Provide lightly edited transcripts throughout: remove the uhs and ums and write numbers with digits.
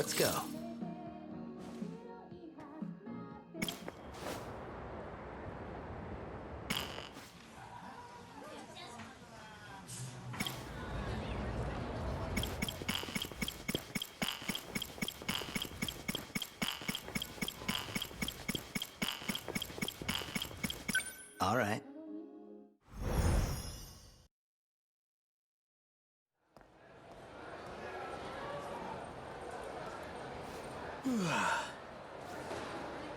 Let's go. All right.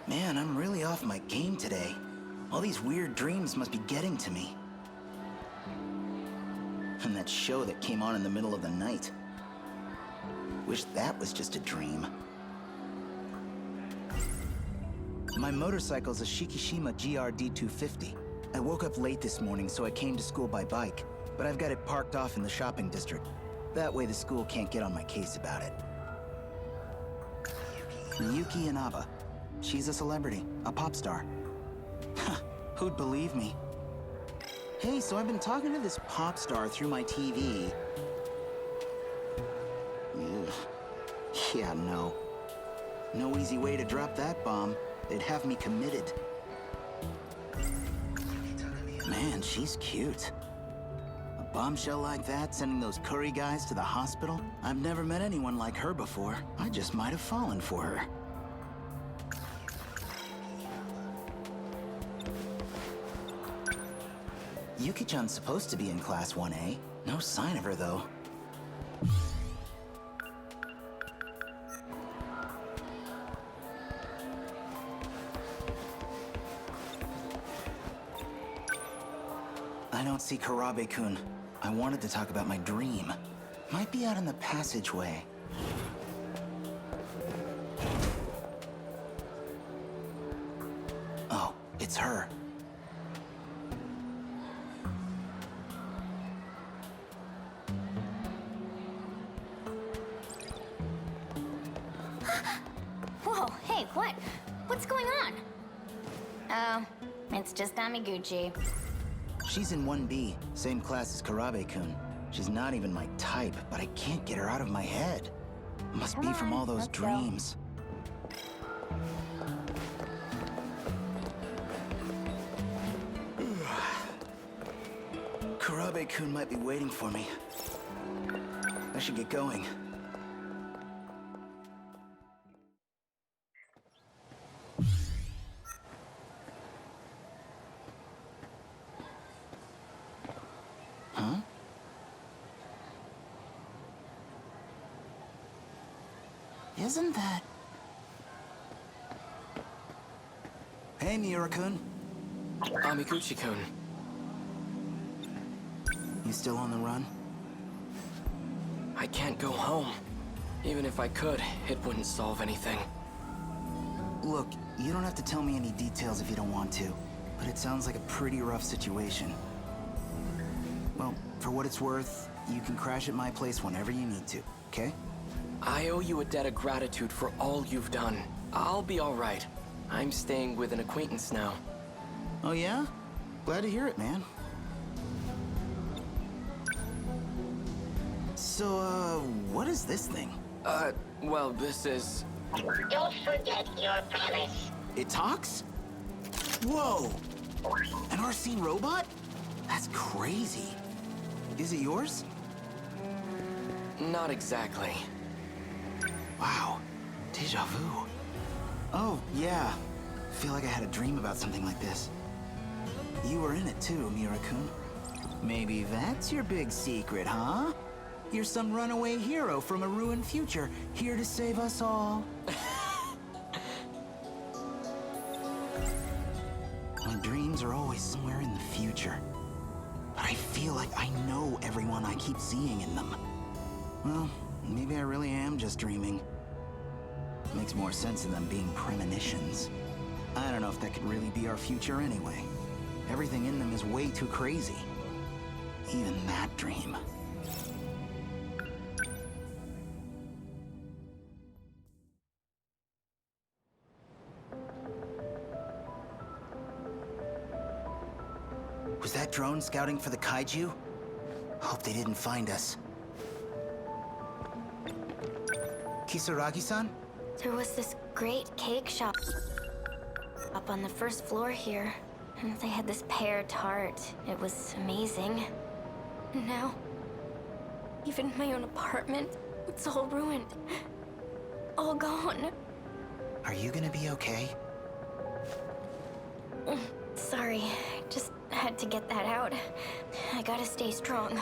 Man, I'm really off my game today. All these weird dreams must be getting to me. And that show that came on in the middle of the night. Wish that was just a dream. My motorcycle's a Shikishima GRD 250. I woke up late this morning, so I came to school by bike, but I've got it parked off in the shopping district. That way the school can't get on my case about it. Miyuki Inaba. She's a celebrity, a pop star. Who'd believe me? Hey, so I've been talking to this pop star through my TV. Ugh. Yeah, no. No easy way to drop that bomb. They'd have me committed. Man, she's cute. A bombshell like that, sending those curry guys to the hospital? I've never met anyone like her before. I just might have fallen for her. Yuki-chan's supposed to be in Class 1A. No sign of her, though. I don't see Karabe-kun. I wanted to talk about my dream. Might be out in the passageway. Oh, it's her. Whoa, hey, what? What's going on? Oh, it's just Amiguchi. She's in 1B, same class as Karabe-kun. She's not even my type, but I can't get her out of my head. Must be from all those let's go. dreams. Karabe-kun might be waiting for me. I should get going. Huh? Isn't that... Hey, Miura-kun. Amiguchi-kun. You still on the run? I can't go home. Even if I could, it wouldn't solve anything. Look, you don't have to tell me any details if you don't want to, but it sounds like a pretty rough situation. Well, for what it's worth, you can crash at my place whenever you need to, okay? I owe you a debt of gratitude for all you've done. I'll be all right. I'm staying with an acquaintance now. Oh yeah? Glad to hear it, man. So, what is this thing? Well, this is... Don't forget your promise. It talks? Whoa! An Arsene robot? That's crazy. Is it yours? Not exactly. Wow. Deja vu. Oh, yeah. Feel like I had a dream about something like this. You were in it too, Miura-kun. Maybe that's your big secret, huh? You're some runaway hero from a ruined future, here to save us all. My dreams are always somewhere in the future. But I feel like I know everyone I keep seeing in them. Well, maybe I really am just dreaming. Makes more sense than them being premonitions. I don't know if that could really be our future anyway. Everything in them is way too crazy. Even that dream. Was that drone scouting for the kaiju? Hope they didn't find us. Kisaragi-san? There was this great cake shop up on the first floor here. And they had this pear tart. It was amazing. And now, even my own apartment, it's all ruined. All gone. Are you gonna be okay? Sorry, I just had to get that out. I gotta stay strong.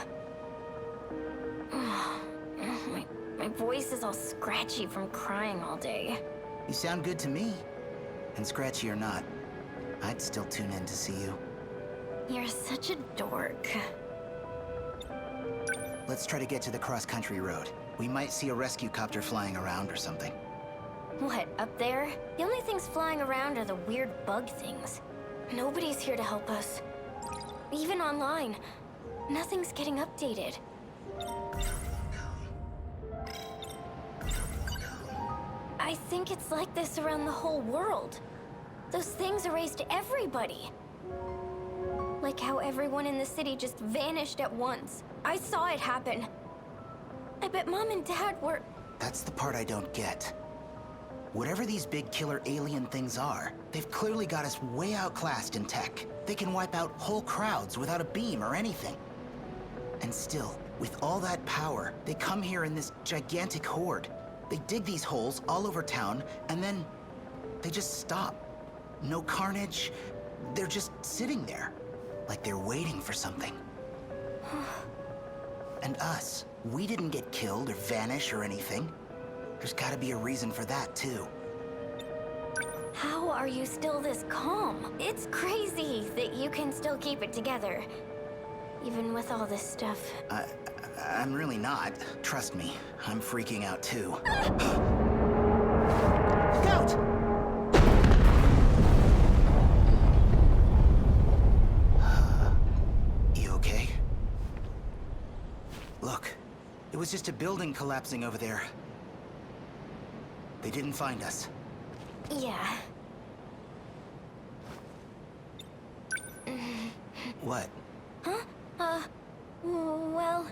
My voice is all scratchy from crying all day. You sound good to me. And scratchy or not, I'd still tune in to see you. You're such a dork. Let's try to get to the cross-country road. We might see a rescue copter flying around or something. What, up there? The only things flying around are the weird bug things. Nobody's here to help us. Even online, nothing's getting updated. I think it's like this around the whole world. Those things erased everybody. Like how everyone in the city just vanished at once. I saw it happen. I bet Mom and Dad were... That's the part I don't get. Whatever these big killer alien things are, they've clearly got us way outclassed in tech. They can wipe out whole crowds without a beam or anything. And still, with all that power, they come here in this gigantic horde. They dig these holes all over town, and then they just stop. No carnage. They're just sitting there, like they're waiting for something. And us, we didn't get killed or vanish or anything. There's gotta be a reason for that, too. How are you still this calm? It's crazy that you can still keep it together. Even with all this stuff. I'm really not. Trust me, I'm freaking out, too. Look out! You okay? Look, it was just a building collapsing over there. They didn't find us. Yeah. What? Well,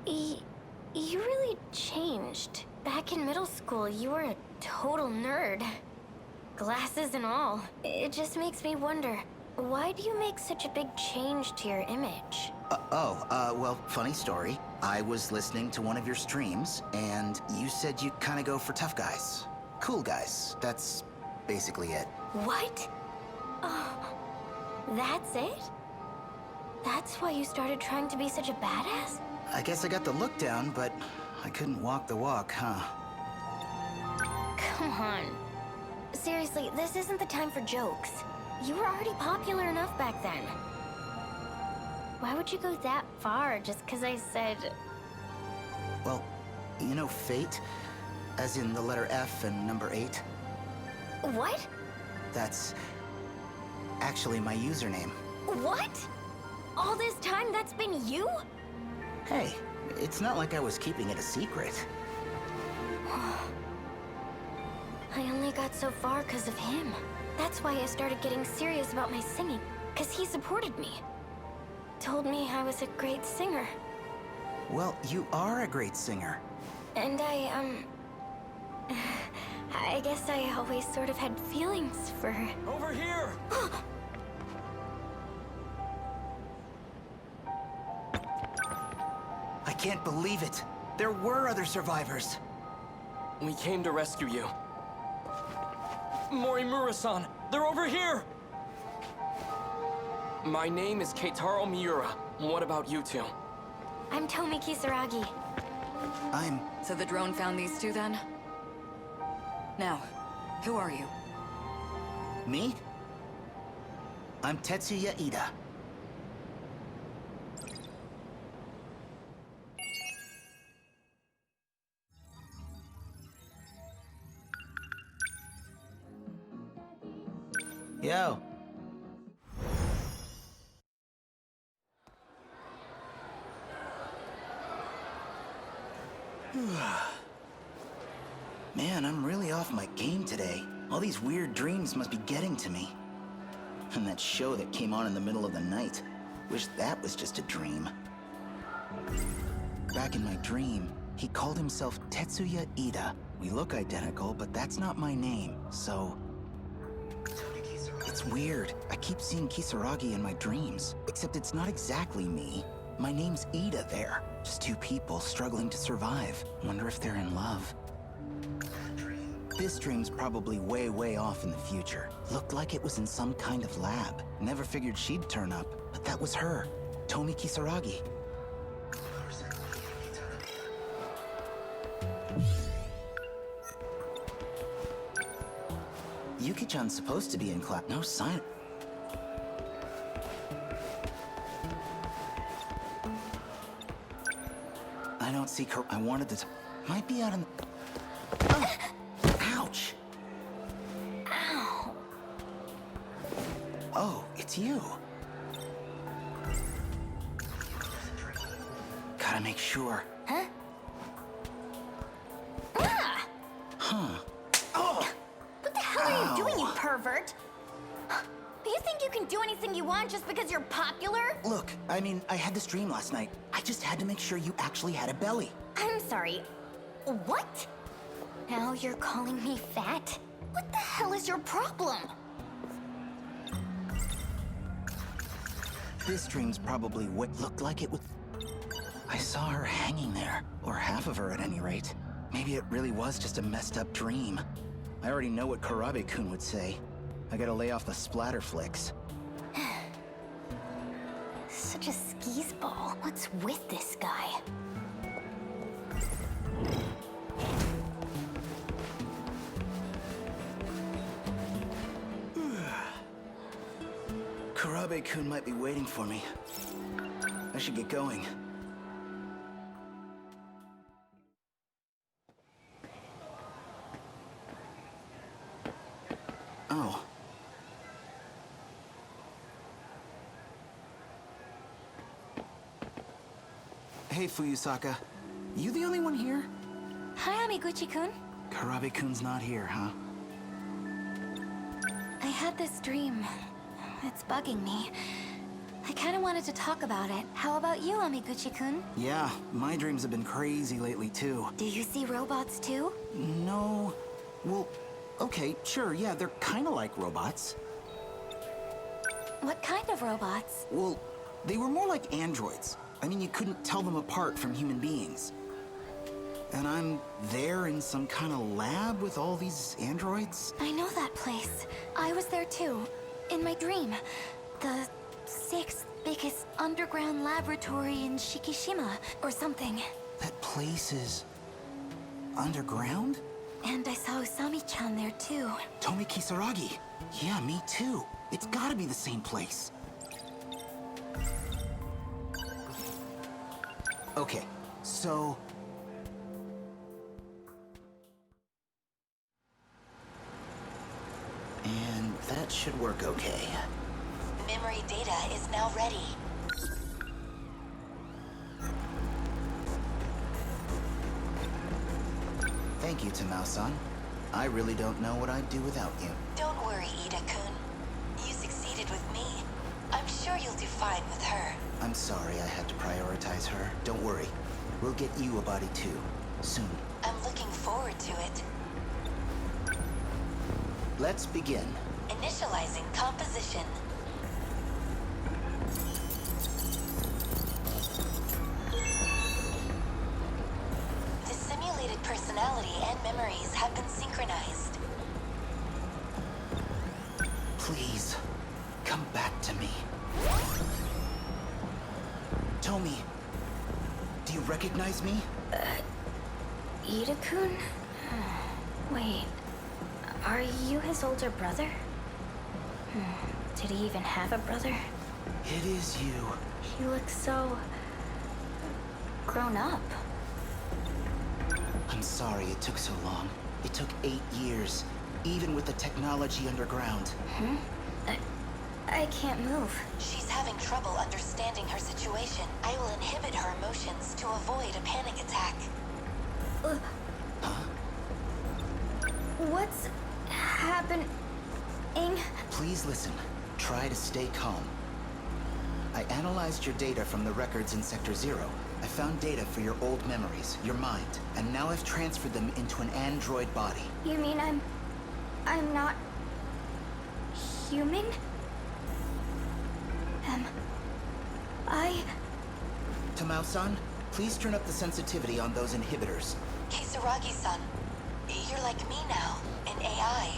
you really changed. Back in middle school, you were a total nerd. Glasses and all. It just makes me wonder, why do you make such a big change to your image? Well, funny story. I was listening to one of your streams, and you said you kind of go for tough guys. Cool guys. That's basically it. What? Oh, that's it? That's why you started trying to be such a badass? I guess I got the look down, but I couldn't walk the walk, huh? Come on. Seriously, this isn't the time for jokes. You were already popular enough back then. Why would you go that far just because I said... Well, you know fate? As in the letter F and number 8? What? That's actually my username. What? All this time that's been you? Hey, it's not like I was keeping it a secret. I only got so far because of him. That's why I started getting serious about my singing, because he supported me. Told me I was a great singer. Well, you are a great singer. And I guess I always sort of had feelings for her. Over here! I can't believe it. There were other survivors. We came to rescue you. Morimura-san, they're over here! My name is Keitaro Miura. What about you two? I'm Tomi Kisaragi. So the drone found these two then? Now, who are you? Me? I'm Tetsuya Ida. Yo. Man, I'm really off my game today. All these weird dreams must be getting to me. And that show that came on in the middle of the night. Wish that was just a dream. Back in my dream, He called himself Tetsuya Ida. We look identical, but that's not my name, so... It's weird. I keep seeing Kisaragi in my dreams, except it's not exactly me. My name's Ida there. Just two people struggling to survive. Wonder if they're in love. This dream's probably way, way off in the future. Looked like it was in some kind of lab. Never figured she'd turn up, but that was her. Tomi Kisaragi. Yuki-chan's supposed to be in class. No sign. I don't see I wanted to might be out in Oh! Ouch! Ow. Oh, it's you. Gotta make sure. Huh? Ah! Huh. Oh! What the hell are you doing, you Ow. pervert? You think you can do anything you want just because you're popular? Look, I mean, I had this dream last night. I just had to make sure you actually had a belly. I'm sorry. What? Now you're calling me fat? What the hell is your problem? This dream's probably what looked like it was. I saw her hanging there, or half of her at any rate. Maybe it really was just a messed up dream. I already know what Karabe-kun would say. I gotta lay off the splatter flicks. Such a skis ball. What's with this guy? Karabe-kun might be waiting for me. I should get going. Oh. Hey, Fuyusaka. You the only one here? Hi, Amiguchi-kun. Karabe-kun's not here, huh? I had this dream. It's bugging me. I kind of wanted to talk about it. How about you, Amiguchi-kun? Yeah, my dreams have been crazy lately, too. Do you see robots, too? No. Well, okay, sure, yeah, they're kind of like robots. What kind of robots? Well, they were more like androids. I mean, you couldn't tell them apart from human beings. And I'm there in some kind of lab with all these androids? I know that place. I was there, too. In my dream. The 6th biggest underground laboratory in Shikishima, or something. That place is... underground? And I saw Usami-chan there, too. Tomi Kisaragi. Yeah, me too. It's gotta be the same place. Okay, so... And that should work okay. Memory data is now ready. Thank you, Tamao-san. I really don't know what I'd do without you. Don't worry, Ida-kun. You succeeded with me. I'm sure you'll do fine with her. I'm sorry I had to prioritize her. Don't worry. We'll get you a body too. Soon. I'm looking forward to it. Let's begin. Initializing composition. The simulated personality and memories have been synchronized. Please, come back to me. Tomi, do you recognize me? Ida-kun? Wait, are you his older brother? Did he even have a brother? It is you. He looks so... grown up. I'm sorry it took so long. It took 8 years, even with the technology underground. I can't move. She's having trouble understanding her situation. I will inhibit her emotions to avoid a panic attack. Huh? What's happening? Please listen. Try to stay calm. I analyzed your data from the records in Sector Zero. I found data for your old memories, your mind, and now I've transferred them into an android body. You mean I'm not human? Am I? Tamao-san, please turn up the sensitivity on those inhibitors. Kisaragi-san, you're like me now, an AI.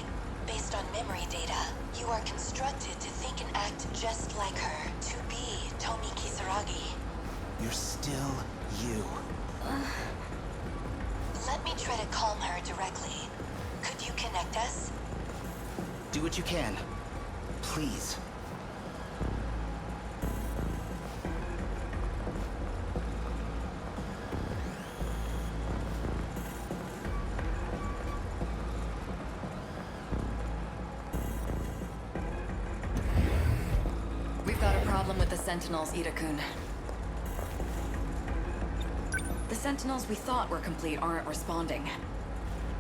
Based on memory data, you are constructed to think and act just like her, to be Tomi Kisaragi. You're still you. Let me try to calm her directly. Could you connect us? Do what you can. Please. We've got a problem with the Sentinels, Ida-kun. The Sentinels we thought were complete aren't responding.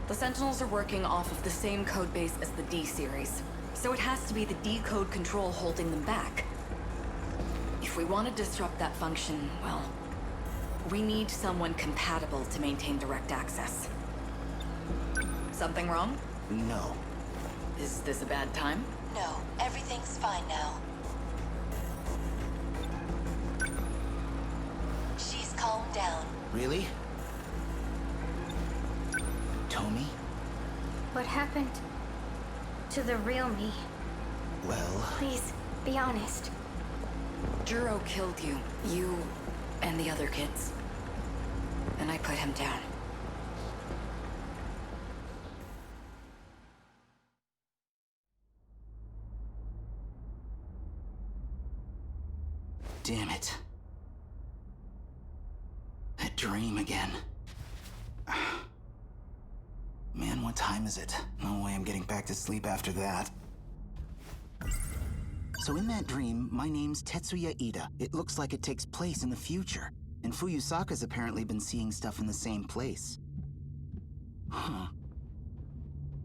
The Sentinels are working off of the same codebase as the D-series, so it has to be the D-code control holding them back. If we want to disrupt that function, well, we need someone compatible to maintain direct access. Something wrong? No. Is this a bad time? No, everything's fine now. She's calmed down. Really? Tomi? What happened to the real me? Well... Please, be honest. Juro killed you. You and the other kids. And I put him down. Damn it. That dream again. Man, what time is it? No way I'm getting back to sleep after that. So in that dream, my name's Tetsuya Ida. It looks like it takes place in the future. And Fuyusaka's apparently been seeing stuff in the same place. Huh.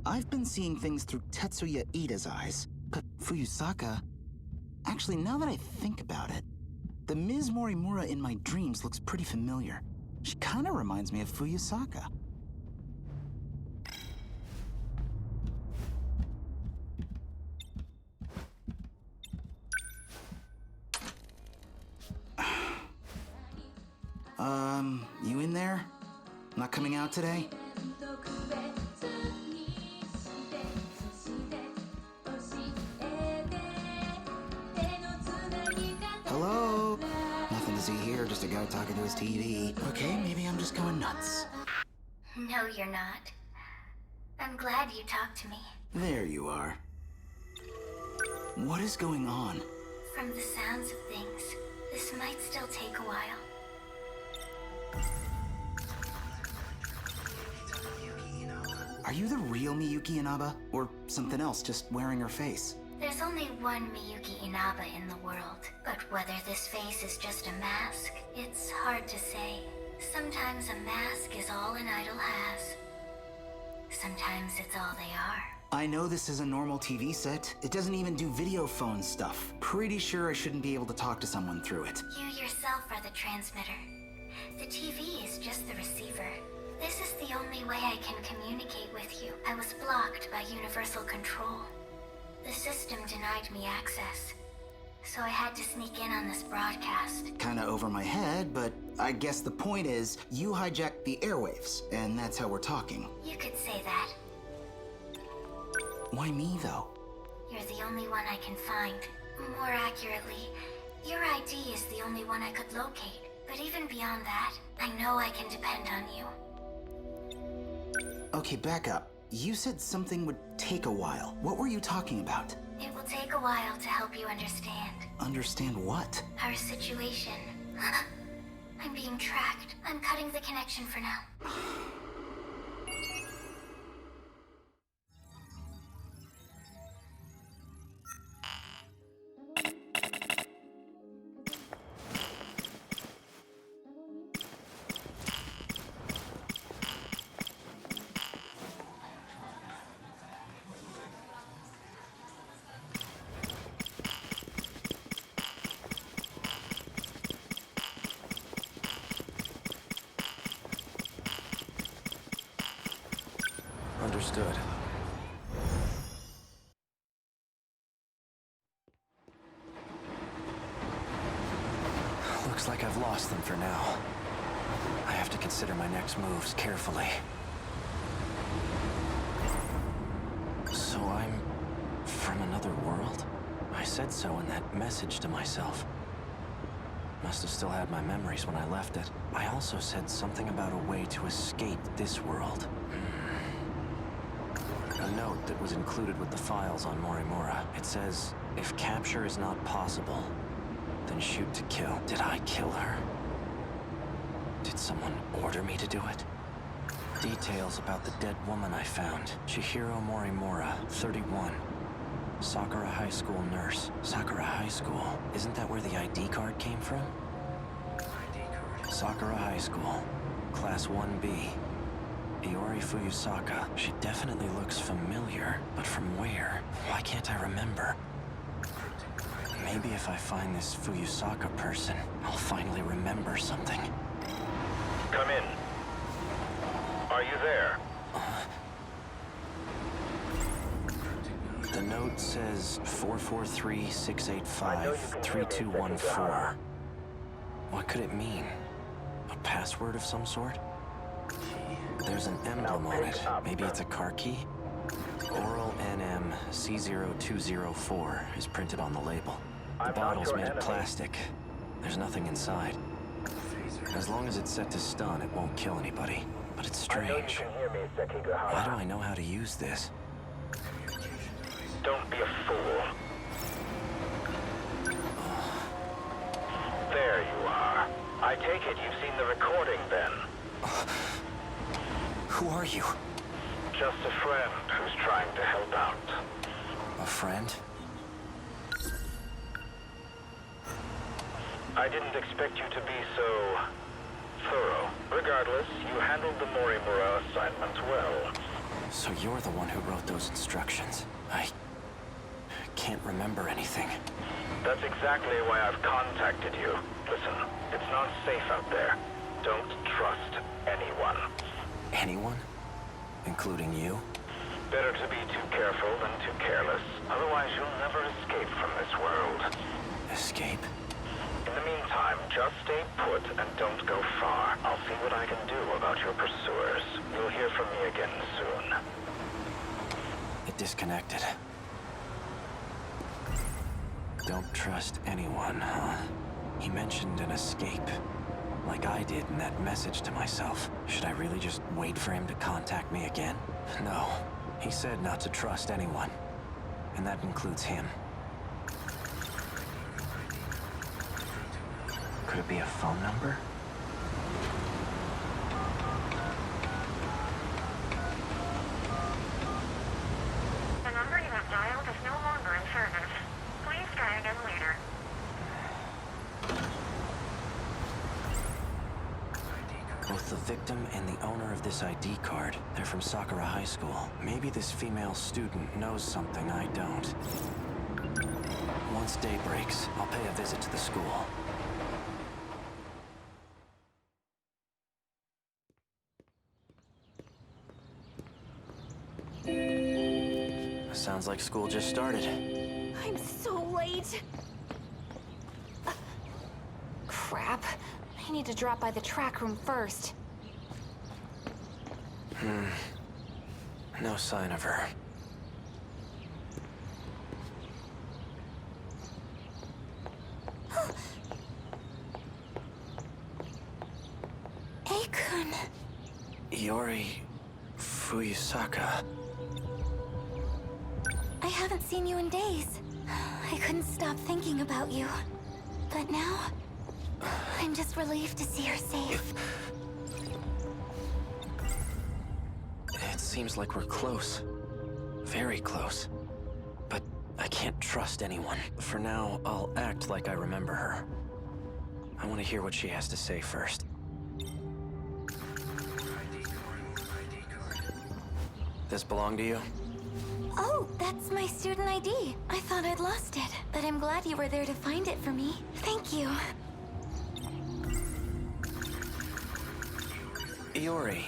I've been seeing things through Tetsuya Ida's eyes, but Fuyusaka... Actually, now that I think about it, the Ms. Morimura in my dreams looks pretty familiar. She kinda reminds me of Fuyusaka. You in there? Not coming out today? Hello? Nothing to see here, just a guy talking to his TV. Okay, maybe I'm just going nuts. No, you're not. I'm glad you talked to me. There you are. What is going on? From the sounds of things, this might still take a while. Are you the real Miyuki Inaba? Or something else, just wearing her face? There's only one Miyuki Inaba in the world, but whether this face is just a mask, it's hard to say. Sometimes a mask is all an idol has. Sometimes it's all they are. I know this is a normal TV set. It doesn't even do video phone stuff. Pretty sure I shouldn't be able to talk to someone through it. You yourself are the transmitter. The TV is just the receiver. This is the only way I can communicate with you. I was blocked by Universal Control. The system denied me access, so I had to sneak in on this broadcast. Kinda over my head, but I guess the point is, you hijacked the airwaves, and that's how we're talking. You could say that. Why me, though? You're the only one I can find. More accurately, your ID is the only one I could locate. But even beyond that, I know I can depend on you. Okay, back up. You said something would take a while. What were you talking about? It will take a while to help you understand. Understand what? Our situation. I'm being tracked. I'm cutting the connection for now. Understood. Looks like I've lost them for now. I have to consider my next moves carefully. So I'm from another world? I said so in that message to myself. Must have still had my memories when I left it. I also said something about a way to escape this world. A note that was included with the files on Morimura. It says, if capture is not possible, then shoot to kill. Did I kill her? Did someone order me to do it? Details about the dead woman I found. Chihiro Morimura, 31. Sakura High School nurse. Sakura High School. Isn't that where the ID card came from? Sakura High School. Class 1B. Iori Fuyusaka. She definitely looks familiar, but from where? Why can't I remember? Maybe if I find this Fuyusaka person, I'll finally remember something. Come in. Are you there? The note says 443-685-3214. What could it mean? A password of some sort? There's an emblem on it. Maybe it's a car key? Oral NM C0204 is printed on the label. The bottle's made of plastic. There's nothing inside. As long as it's set to stun, it won't kill anybody. But it's strange. Why do I know how to use this? Don't be a fool. There you are. I take it you've seen the recording then. Who are you? Just a friend who's trying to help out. A friend? I didn't expect you to be so thorough. Regardless, you handled the Morimura assignment well. So you're the one who wrote those instructions. I can't remember anything. That's exactly why I've contacted you. Listen, it's not safe out there. Don't trust anyone. Anyone? Including you? Better to be too careful than too careless. Otherwise, you'll never escape from this world. Escape? In the meantime, just stay put and don't go far. I'll see what I can do about your pursuers. You'll hear from me again soon. It disconnected. Don't trust anyone, huh? He mentioned an escape, like I did in that message to myself. Should I really just wait for him to contact me again? No. He said not to trust anyone, and that includes him. Could it be a phone number? The number you have dialed is no longer in service. Please try again later. Both the victim and the owner of this ID card, they're from Sakura High School. Maybe this female student knows something I don't. Once day breaks, I'll pay a visit to the school. Sounds like school just started. I'm so late. Crap. I need to drop by the track room first. No sign of her. Akun. Iori Fuyusaka. I haven't seen you in days. I couldn't stop thinking about you. But now, I'm just relieved to see her safe. It seems like we're close. Very close. But I can't trust anyone. For now, I'll act like I remember her. I want to hear what she has to say first. This belong to you? Oh, that's my student ID. I thought I'd lost it, but I'm glad you were there to find it for me. Thank you. Iori,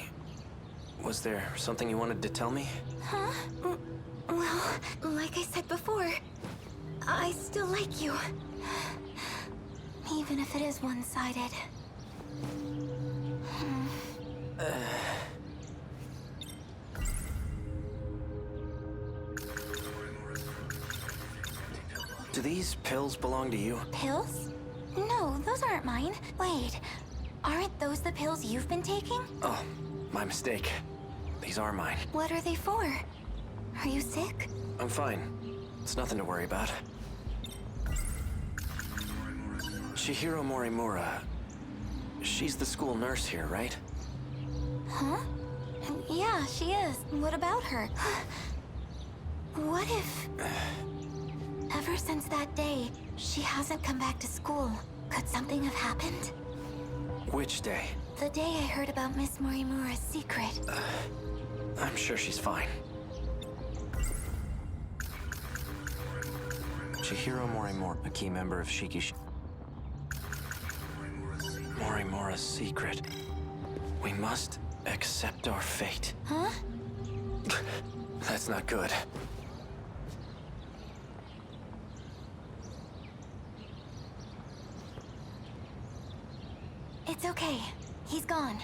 Was there something you wanted to tell me? Huh? Well, like I said before, I still like you. Even if it is one-sided. Do these pills belong to you? Pills? No, those aren't mine. Wait, aren't those the pills you've been taking? Oh, my mistake. These are mine. What are they for? Are you sick? I'm fine. It's nothing to worry about. Chihiro Morimura. She's the school nurse here, right? Huh? Yeah, she is. What about her? What if... Ever since that day, she hasn't come back to school. Could something have happened? Which day? The day I heard about Miss Morimura's secret. I'm sure she's fine. Chihiro Morimura, a key member of Shikishi. Morimura's secret. We must accept our fate. Huh? That's not good. It's okay. He's gone.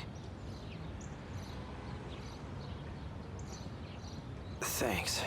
Thanks.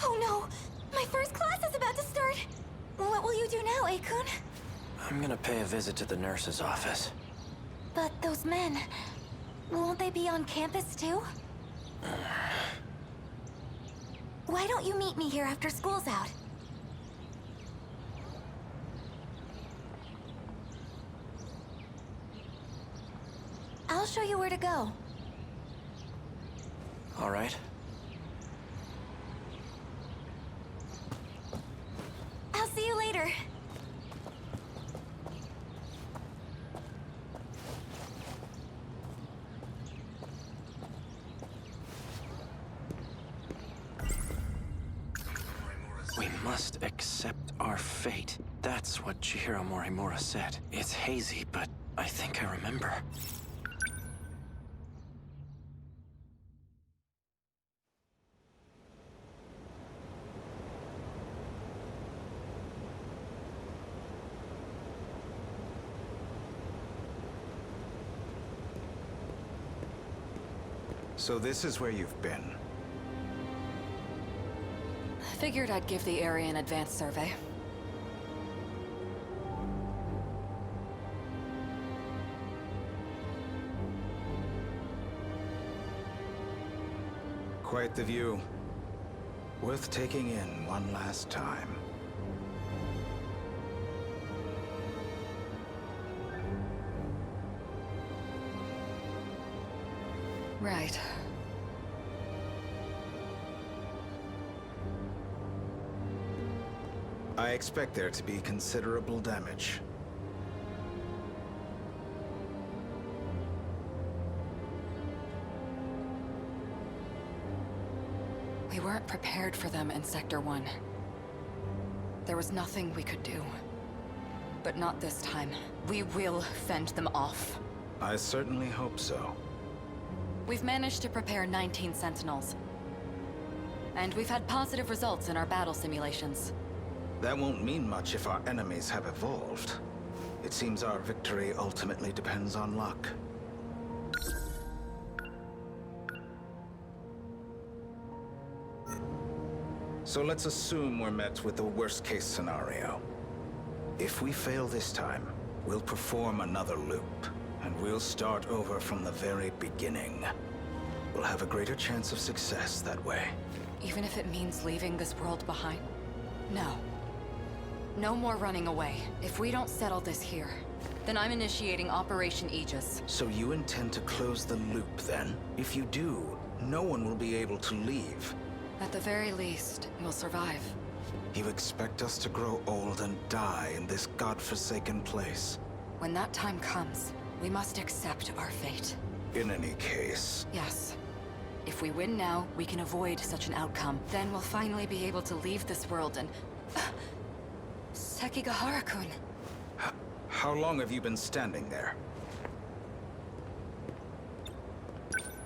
Oh no! My first class is about to start! What will you do now, Akun? I'm gonna pay a visit to the nurse's office. But those men... Won't they be on campus too? Why don't you meet me here after school's out? I'll show you where to go. All right. I'll see you later. We must accept our fate. That's what Chihiro Morimura said. It's hazy, but I think I remember. So this is where you've been. Figured I'd give the area an advanced survey. Quite the view. Worth taking in one last time. Right. I expect there to be considerable damage. We weren't prepared for them in Sector 1. There was nothing we could do. But not this time. We will fend them off. I certainly hope so. We've managed to prepare 19 Sentinels. And we've had positive results in our battle simulations. That won't mean much if our enemies have evolved. It seems our victory ultimately depends on luck. So let's assume we're met with the worst-case scenario. If we fail this time, we'll perform another loop, and we'll start over from the very beginning. We'll have a greater chance of success that way. Even if it means leaving this world behind? No. No more running away. If we don't settle this here, then I'm initiating Operation Aegis. So you intend to close the loop, then? If you do, no one will be able to leave. At the very least, we'll survive. You expect us to grow old and die in this godforsaken place? When that time comes, we must accept our fate. In any case... Yes. If we win now, we can avoid such an outcome. Then we'll finally be able to leave this world and... Sekigahara-kun. How long have you been standing there?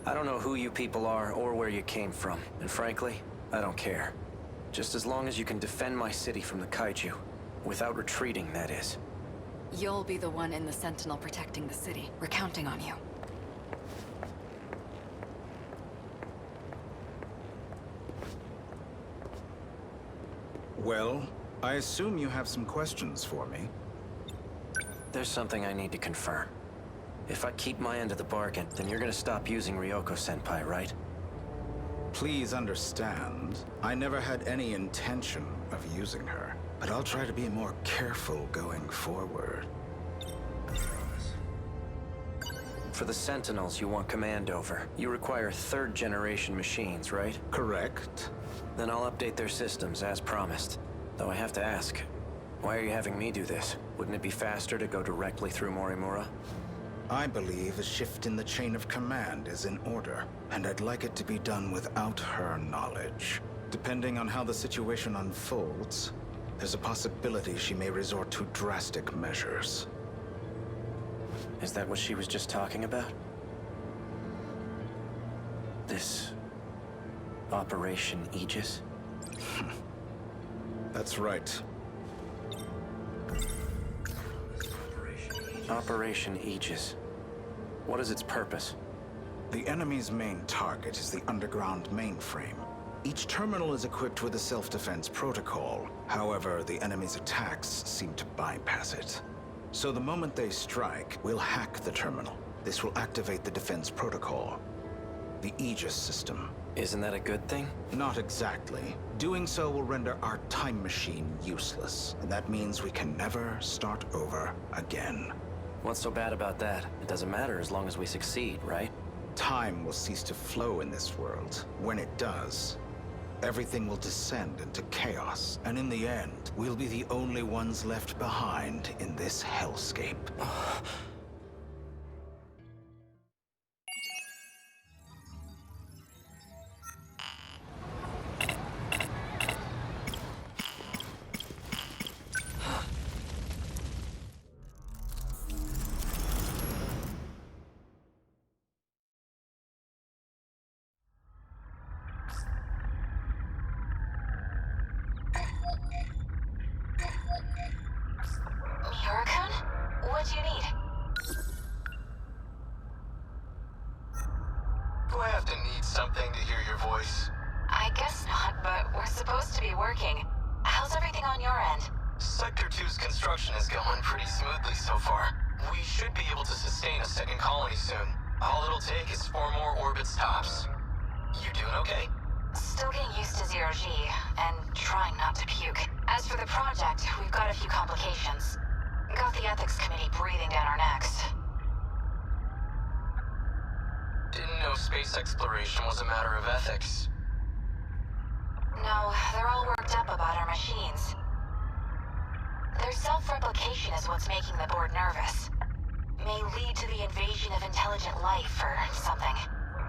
I don't know who you people are or where you came from, and frankly, I don't care. Just as long as you can defend my city from the kaiju. Without retreating, that is. You'll be the one in the Sentinel protecting the city. We're counting on you. Well, I assume you have some questions for me. There's something I need to confirm. If I keep my end of the bargain, then you're gonna stop using Ryoko-senpai, right? Please understand, I never had any intention of using her, but I'll try to be more careful going forward. For the Sentinels you want command over, you require third-generation machines, right? Correct. Then I'll update their systems as promised. Though I have to ask, why are you having me do this? Wouldn't it be faster to go directly through Morimura? I believe a shift in the chain of command is in order, and I'd like it to be done without her knowledge. Depending on how the situation unfolds, there's a possibility she may resort to drastic measures. Is that what she was just talking about? This... Operation Aegis? That's right. Operation Aegis. What is its purpose? The enemy's main target is the underground mainframe. Each terminal is equipped with a self-defense protocol. However, the enemy's attacks seem to bypass it. So the moment they strike, we'll hack the terminal. This will activate the defense protocol. The Aegis system. Isn't that a good thing? Not exactly. Doing so will render our time machine useless. And that means we can never start over again. What's so bad about that? It doesn't matter as long as we succeed, right? Time will cease to flow in this world. When it does, everything will descend into chaos. And in the end, we'll be the only ones left behind in this hellscape. Miura-kun? What do you need? Do I have to need something to hear your voice? I guess not, but we're supposed to be working. How's everything on your end? Sector 2's construction is going pretty smoothly so far. We should be able to sustain a second colony soon. All it'll take is 4 more orbit stops. You doing okay? Still getting used to zero-G, and trying not to puke. As for the project, we've got a few complications. Got the ethics committee breathing down our necks. Didn't know space exploration was a matter of ethics. No, they're all worked up about our machines. Their self-replication is what's making the board nervous. May lead to the invasion of intelligent life or something.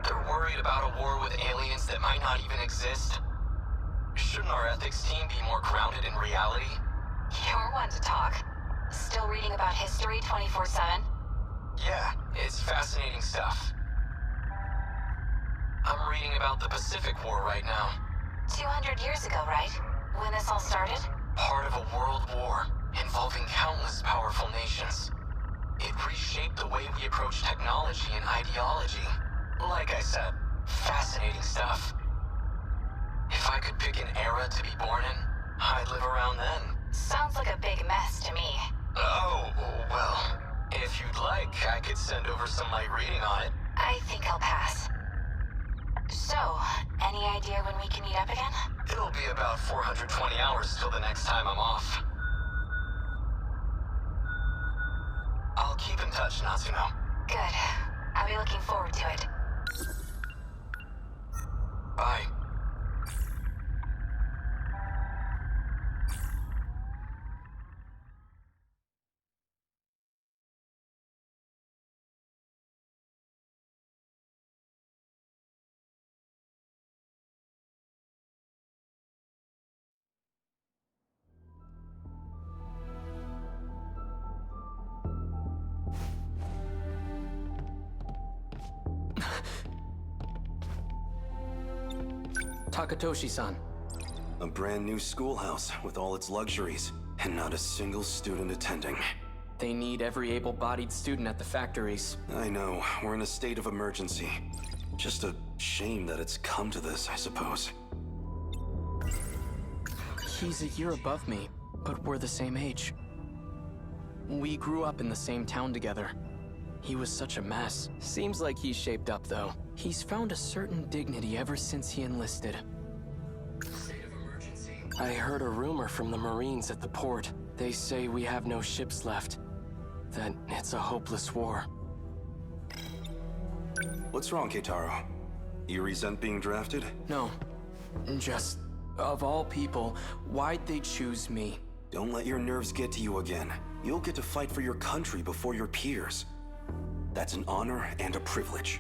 They're worried about a war with aliens that might not even exist. Shouldn't our ethics team be more grounded in reality? You're one to talk. Still reading about history 24/7? Yeah, it's fascinating stuff. I'm reading about the Pacific War right now. 200 years ago, right? When this all started? Part of a world war involving countless powerful nations. It reshaped the way we approach technology and ideology. Like I said, fascinating stuff. If I could pick an era to be born in, I'd live around then. Sounds like a big mess to me. Oh, well, if you'd like, I could send over some light reading on it. I think I'll pass. So, any idea when we can meet up again? It'll be about 420 hours till the next time I'm off. touch, Natsuno. Good. I'll be looking forward to it. Bye. Takatoshi-san. A brand new schoolhouse with all its luxuries, and not a single student attending. They need every able-bodied student at the factories. I know, we're in a state of emergency. Just a shame that it's come to this, I suppose. He's a year above me, but we're the same age. We grew up in the same town together. He was such a mess. Seems like he's shaped up, though. He's found a certain dignity ever since he enlisted. State of emergency. I heard a rumor from the Marines at the port. They say we have no ships left. That it's a hopeless war. What's wrong, Keitaro? You resent being drafted? No. Just, of all people, why'd they choose me? Don't let your nerves get to you again. You'll get to fight for your country before your peers. That's an honor and a privilege.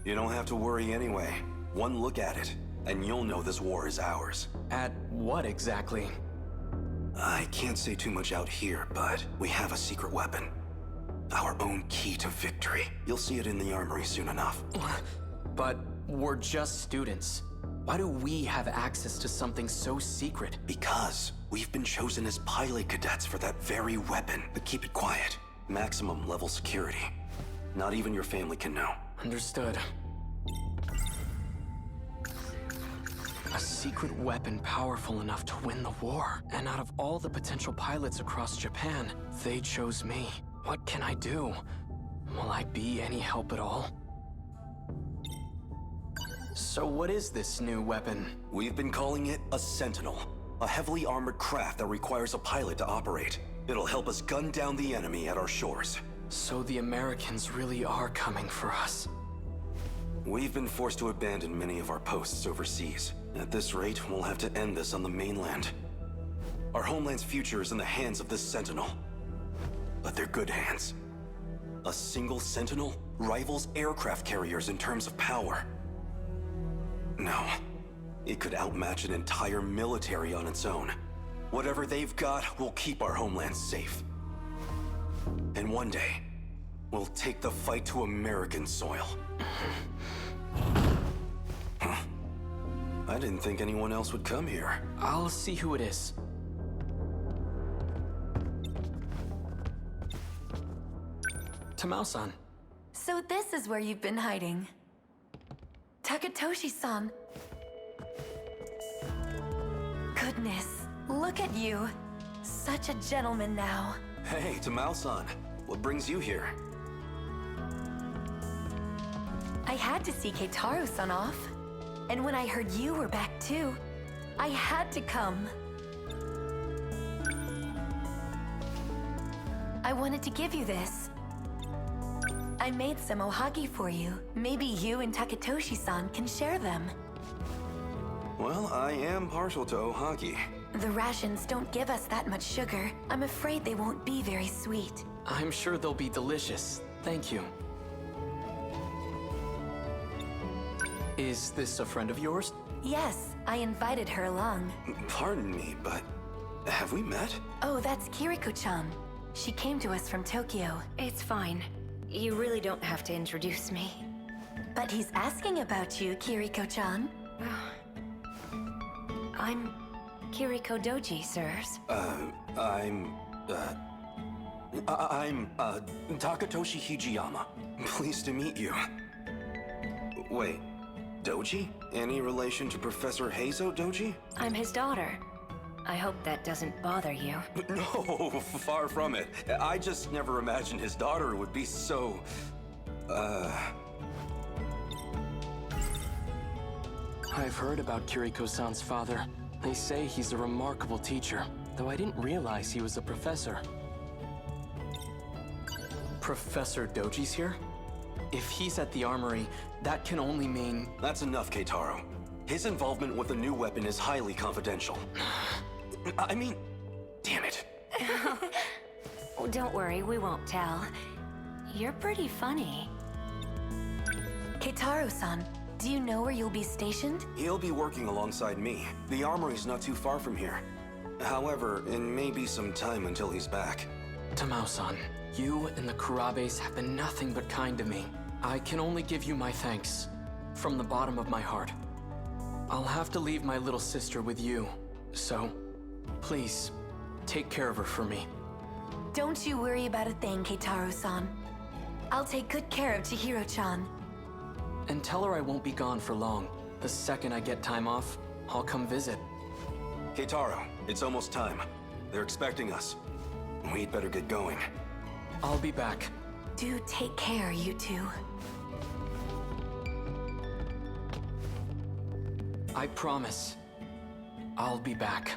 You don't have to worry anyway. One look at it, and you'll know this war is ours. At what exactly? I can't say too much out here, but we have a secret weapon. Our own key to victory. You'll see it in the armory soon enough. But we're just students. Why do we have access to something so secret? Because we've been chosen as pilot cadets for that very weapon. But keep it quiet. Maximum level security. Not even your family can know. Understood. A secret weapon powerful enough to win the war. And out of all the potential pilots across Japan, they chose me. What can I do? Will I be any help at all? So what is this new weapon? We've been calling it a Sentinel. A heavily armored craft that requires a pilot to operate. It'll help us gun down the enemy at our shores. So the Americans really are coming for us. We've been forced to abandon many of our posts overseas. At this rate, we'll have to end this on the mainland. Our homeland's future is in the hands of this Sentinel. But they're good hands. A single Sentinel rivals aircraft carriers in terms of power. No, it could outmatch an entire military on its own. Whatever they've got will keep our homeland safe. And one day, we'll take the fight to American soil. Huh. I didn't think anyone else would come here. I'll see who it is. Tamao-san. So this is where you've been hiding. Takatoshi-san. Goodness, look at you. Such a gentleman now. Hey, Tamao-san. What brings you here? I had to see Keitaro-san off. And when I heard you were back too, I had to come. I wanted to give you this. I made some ohagi for you. Maybe you and Takatoshi-san can share them. Well, I am partial to ohagi. The rations don't give us that much sugar. I'm afraid they won't be very sweet. I'm sure they'll be delicious. Thank you. Is this a friend of yours? Yes, I invited her along. Pardon me, but have we met? Oh, that's Kiriko-chan. She came to us from Tokyo. It's fine. You really don't have to introduce me. But he's asking about you, Kiriko-chan. I'm Kiriko Doji, sirs. I'm Takatoshi Hijiyama. Pleased to meet you. Wait, Doji? Any relation to Professor Heizo Doji? I'm his daughter. I hope that doesn't bother you. No, far from it. I just never imagined his daughter would be so... I've heard about Kiriko-san's father. They say he's a remarkable teacher, though I didn't realize he was a professor. Professor Doji's here? If he's at the armory, that can only mean... That's enough, Keitaro. His involvement with the new weapon is highly confidential. I mean, damn it. Oh, don't worry, we won't tell. You're pretty funny. Keitaro-san, do you know where you'll be stationed? He'll be working alongside me. The armory's not too far from here. However, it may be some time until he's back. Tamao-san, you and the Kurabes have been nothing but kind to me. I can only give you my thanks, from the bottom of my heart. I'll have to leave my little sister with you, so please, take care of her for me. Don't you worry about a thing, Keitaro-san. I'll take good care of Chihiro-chan. And tell her I won't be gone for long. The second I get time off, I'll come visit. Keitaro, it's almost time. They're expecting us. We'd better get going. I'll be back. Do take care, you two. I promise. I'll be back.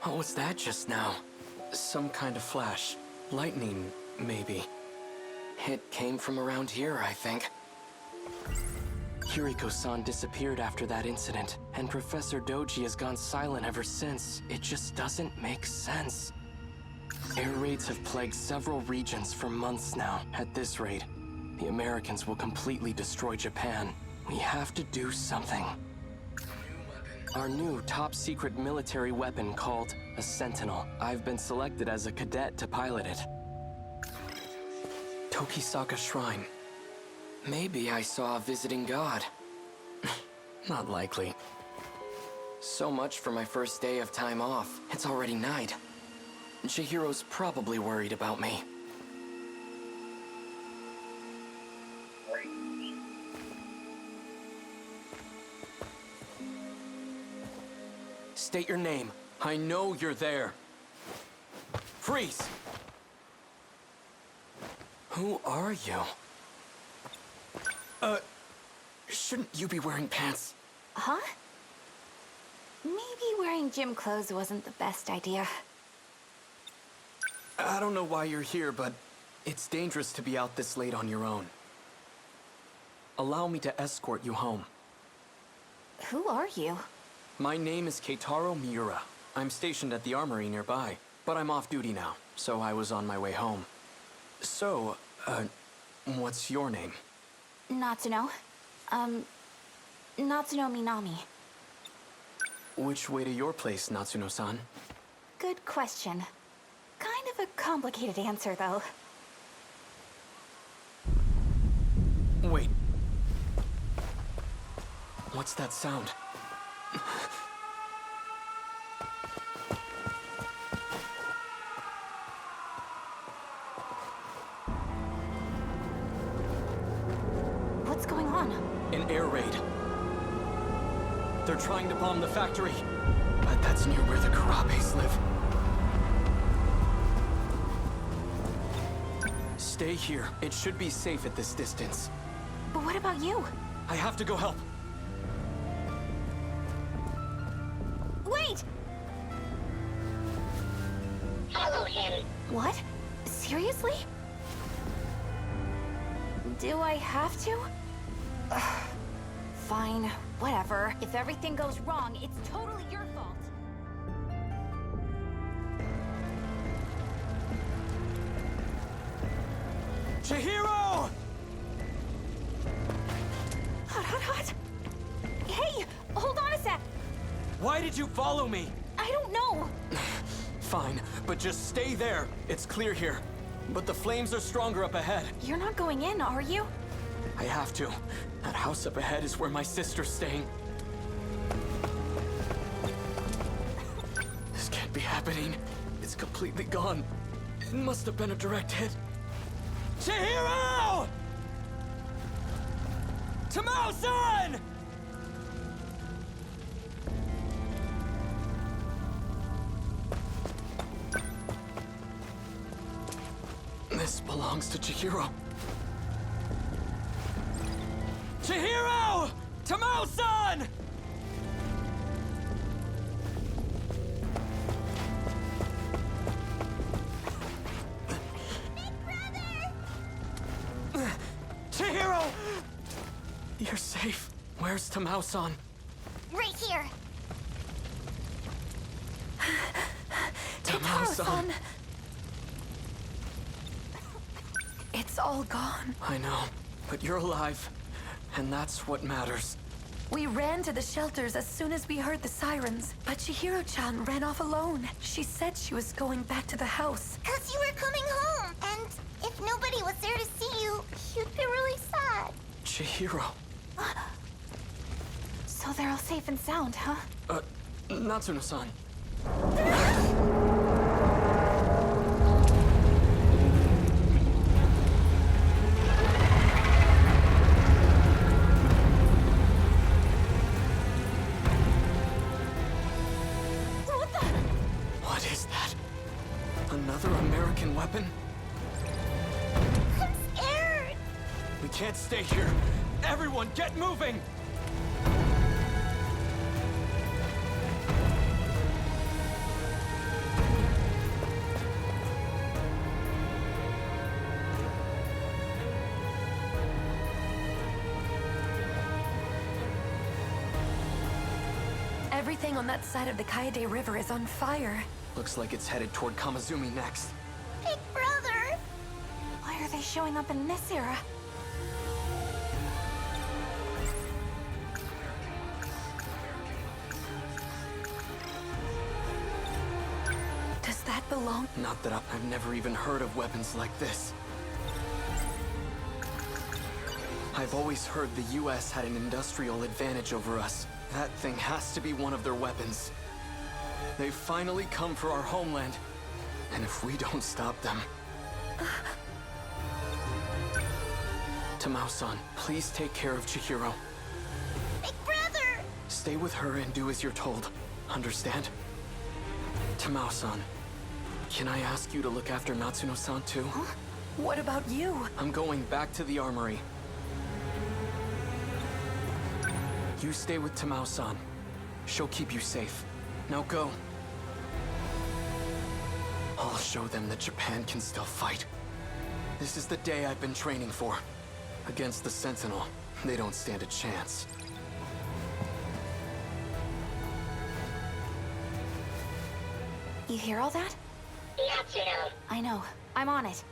What was that just now? Some kind of flash. Lightning, maybe. It came from around here, I think. Kiriko-san disappeared after that incident, and Professor Doji has gone silent ever since. It just doesn't make sense. Air raids have plagued several regions for months now. At this rate, the Americans will completely destroy Japan. We have to do something. Our new top-secret military weapon called a Sentinel. I've been selected as a cadet to pilot it. Tokisaka Shrine. Maybe I saw a visiting god. Not likely. So much for my first day of time off. It's already night. Chihiro's probably worried about me. State your name. I know you're there. Freeze! Who are you? Shouldn't you be wearing pants? Huh? Maybe wearing gym clothes wasn't the best idea. I don't know why you're here, but it's dangerous to be out this late on your own. Allow me to escort you home. Who are you? My name is Keitaro Miura. I'm stationed at the armory nearby, but I'm off duty now, so I was on my way home. So, what's your name? Natsuno. Natsuno Minami. Which way to your place, Natsuno-san? Good question. Kind of a complicated answer, though. Wait. What's that sound? What's going on? An air raid. They're trying to bomb the factory. But that's near where the Kurabes live. Stay here. It should be safe at this distance. But what about you? I have to go help. Wait! Follow him. What? Seriously? Do I have to? Ugh. Fine, whatever. If everything goes wrong, it's totally your fault. Chihiro! Hot. Hey, hold on a sec. Why did you follow me? I don't know. Fine, but just stay there. It's clear here. But the flames are stronger up ahead. You're not going in, are you? I have to. That house up ahead is where my sister's staying. This can't be happening. It's completely gone. It must have been a direct hit. Chihiro! Tamao-san! This belongs to Chihiro. Chihiro! Tamao-san! Chihiro! You're safe. Where's Tamao-san? Right here. Tamao-san. It's all gone. I know, but you're alive, and that's what matters. We ran to the shelters as soon as we heard the sirens, but Chihiro-chan ran off alone. She said she was going back to the house. 'Cause you were coming home, and if nobody was there to see you, you'd be really sad. Chihiro. So they're all safe and sound, huh? Natsuno-san. What is that? Another American weapon? I'm scared. We can't stay here. Everyone, get moving! Everything on that side of the Kaede River is on fire. Looks like it's headed toward Kamazumi next. Big brother. Why are they showing up in this era? Does that belong? Not that I've never even heard of weapons like this. I've always heard the US had an industrial advantage over us. That thing has to be one of their weapons. They've finally come for our homeland. And if we don't stop them... Tamao-san, please take care of Chihiro. Big brother. Stay with her and do as you're told. Understand? Tamao-san, can I ask you to look after Natsuno-san too? What about you? I'm going back to the armory. You stay with Tamao-san. She'll keep you safe. Now go. I'll show them that Japan can still fight. This is the day I've been training for. Against the Sentinel, they don't stand a chance. You hear all that? Natsuno. I know. I'm on it.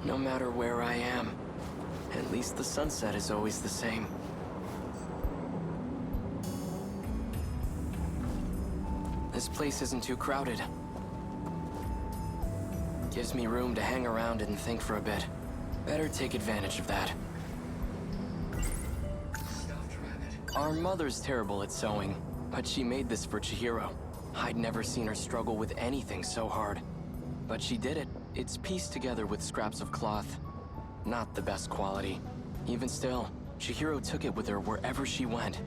No matter where I am, at least the sunset is always the same. This place isn't too crowded. Gives me room to hang around and think for a bit. Better take advantage of that. Our mother's terrible at sewing, but she made this for Chihiro. I'd never seen her struggle with anything so hard. But she did it. It's pieced together with scraps of cloth. Not the best quality. Even still, Chihiro took it with her wherever she went.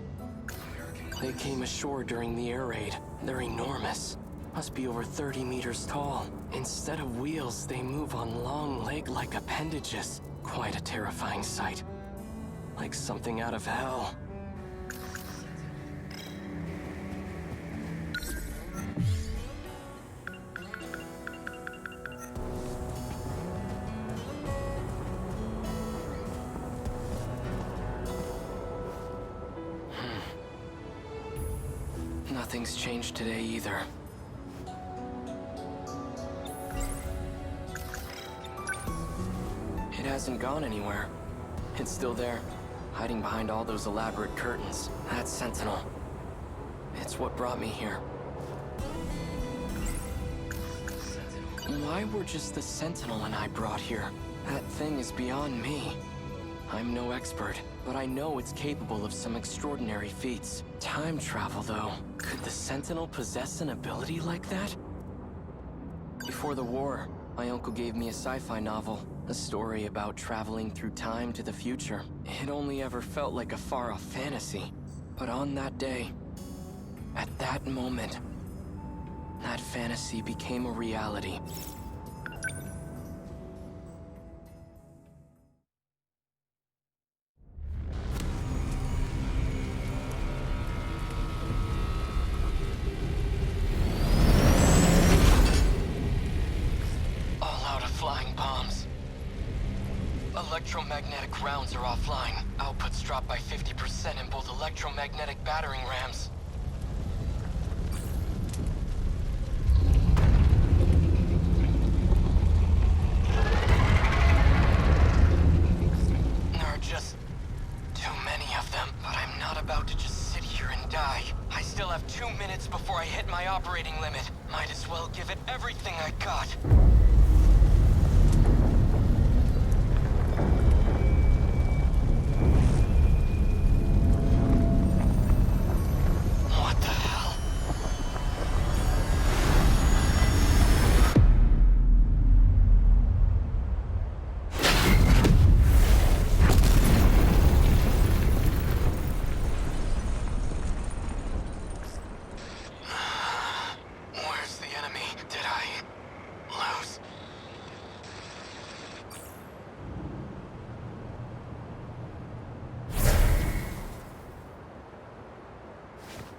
They came ashore during the air raid. They're enormous. Must be over 30 meters tall. Instead of wheels, they move on long leg-like appendages. Quite a terrifying sight. Like something out of hell. Nothing's changed today either. It hasn't gone anywhere. It's still there, hiding behind all those elaborate curtains. That Sentinel. It's what brought me here. Why were just the Sentinel and I brought here? That thing is beyond me. I'm no expert, but I know it's capable of some extraordinary feats. Time travel, though. Could the Sentinel possess an ability like that? Before the war, my uncle gave me a sci-fi novel. A story about traveling through time to the future. It only ever felt like a far-off fantasy. But on that day, at that moment, that fantasy became a reality. All out of flying bombs. Electromagnetic rounds are offline. Outputs dropped by 50% in both electromagnetic battering rams. There are just too many of them, but I'm not about to just sit here and die. I still have 2 minutes before I hit my operating limit. Might as well give it everything I got. What the hell? Where's the enemy? Did I lose?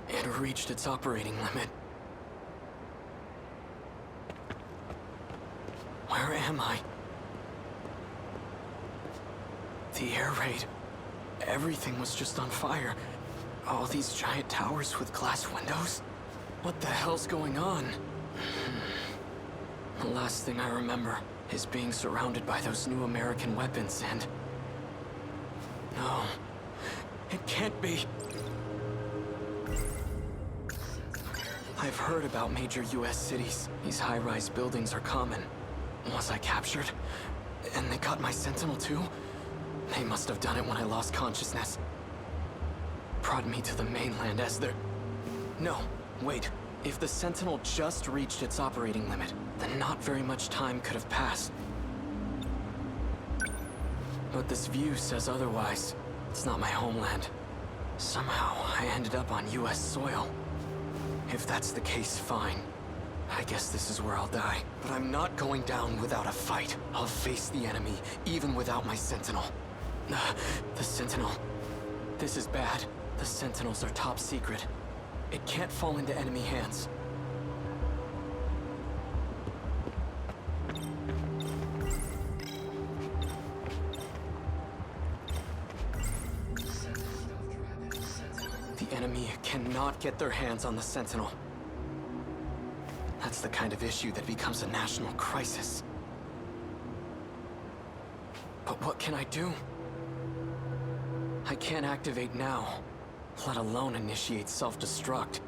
It reached its operating limit. Where am I? The air raid. Everything was just on fire. All these giant towers with glass windows? What the hell's going on? The last thing I remember is being surrounded by those new American weapons and... No. It can't be. I've heard about major US cities. These high-rise buildings are common. Was I captured? And they got my Sentinel too? They must have done it when I lost consciousness. Brought me to the mainland as their... No, wait. If the Sentinel just reached its operating limit, then not very much time could have passed. But this view says otherwise. It's not my homeland. Somehow, I ended up on US soil. If that's the case, fine. I guess this is where I'll die. But I'm not going down without a fight. I'll face the enemy, even without my Sentinel. The Sentinel. This is bad. The Sentinels are top secret. It can't fall into enemy hands. The enemy cannot get their hands on the Sentinel. That's the kind of issue that becomes a national crisis. But what can I do? I can't activate now, let alone initiate self-destruct.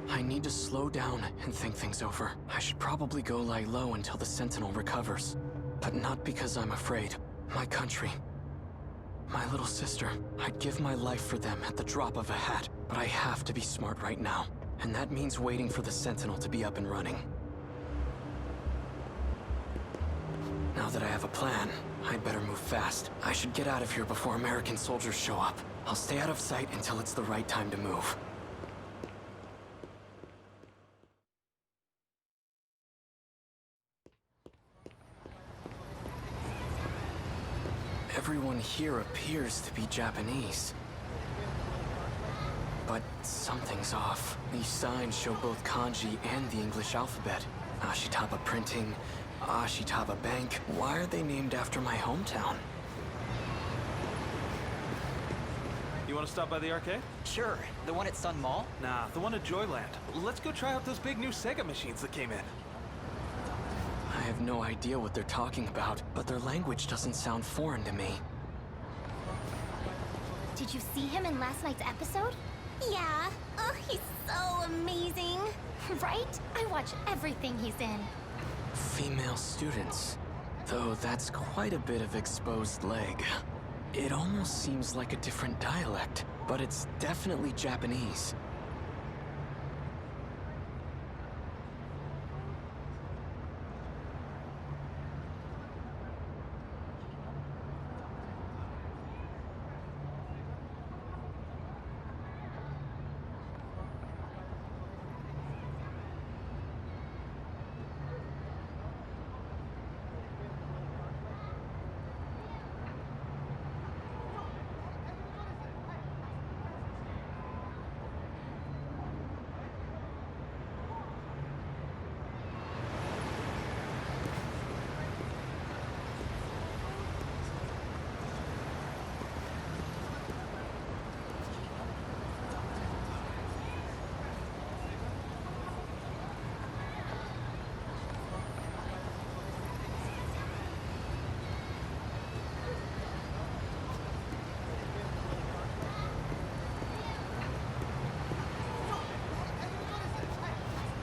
I need to slow down and think things over. I should probably go lie low until the Sentinel recovers. But not because I'm afraid. My country, my little sister, I'd give my life for them at the drop of a hat. But I have to be smart right now. And that means waiting for the Sentinel to be up and running. Now that I have a plan, I'd better move fast. I should get out of here before American soldiers show up. I'll stay out of sight until it's the right time to move. Everyone here appears to be Japanese. But something's off. These signs show both kanji and the English alphabet. Ashitaba Printing, Ashitaba Bank. Why are they named after my hometown? You want to stop by the arcade? Sure. The one at Sun Mall? Nah, the one at Joyland. Let's go try out those big new Sega machines that came in. I have no idea what they're talking about, but their language doesn't sound foreign to me. Did you see him in last night's episode? Yeah. Oh, he's so amazing. Right? I watch everything he's in. Female students. Though that's quite a bit of exposed leg. It almost seems like a different dialect, but it's definitely Japanese.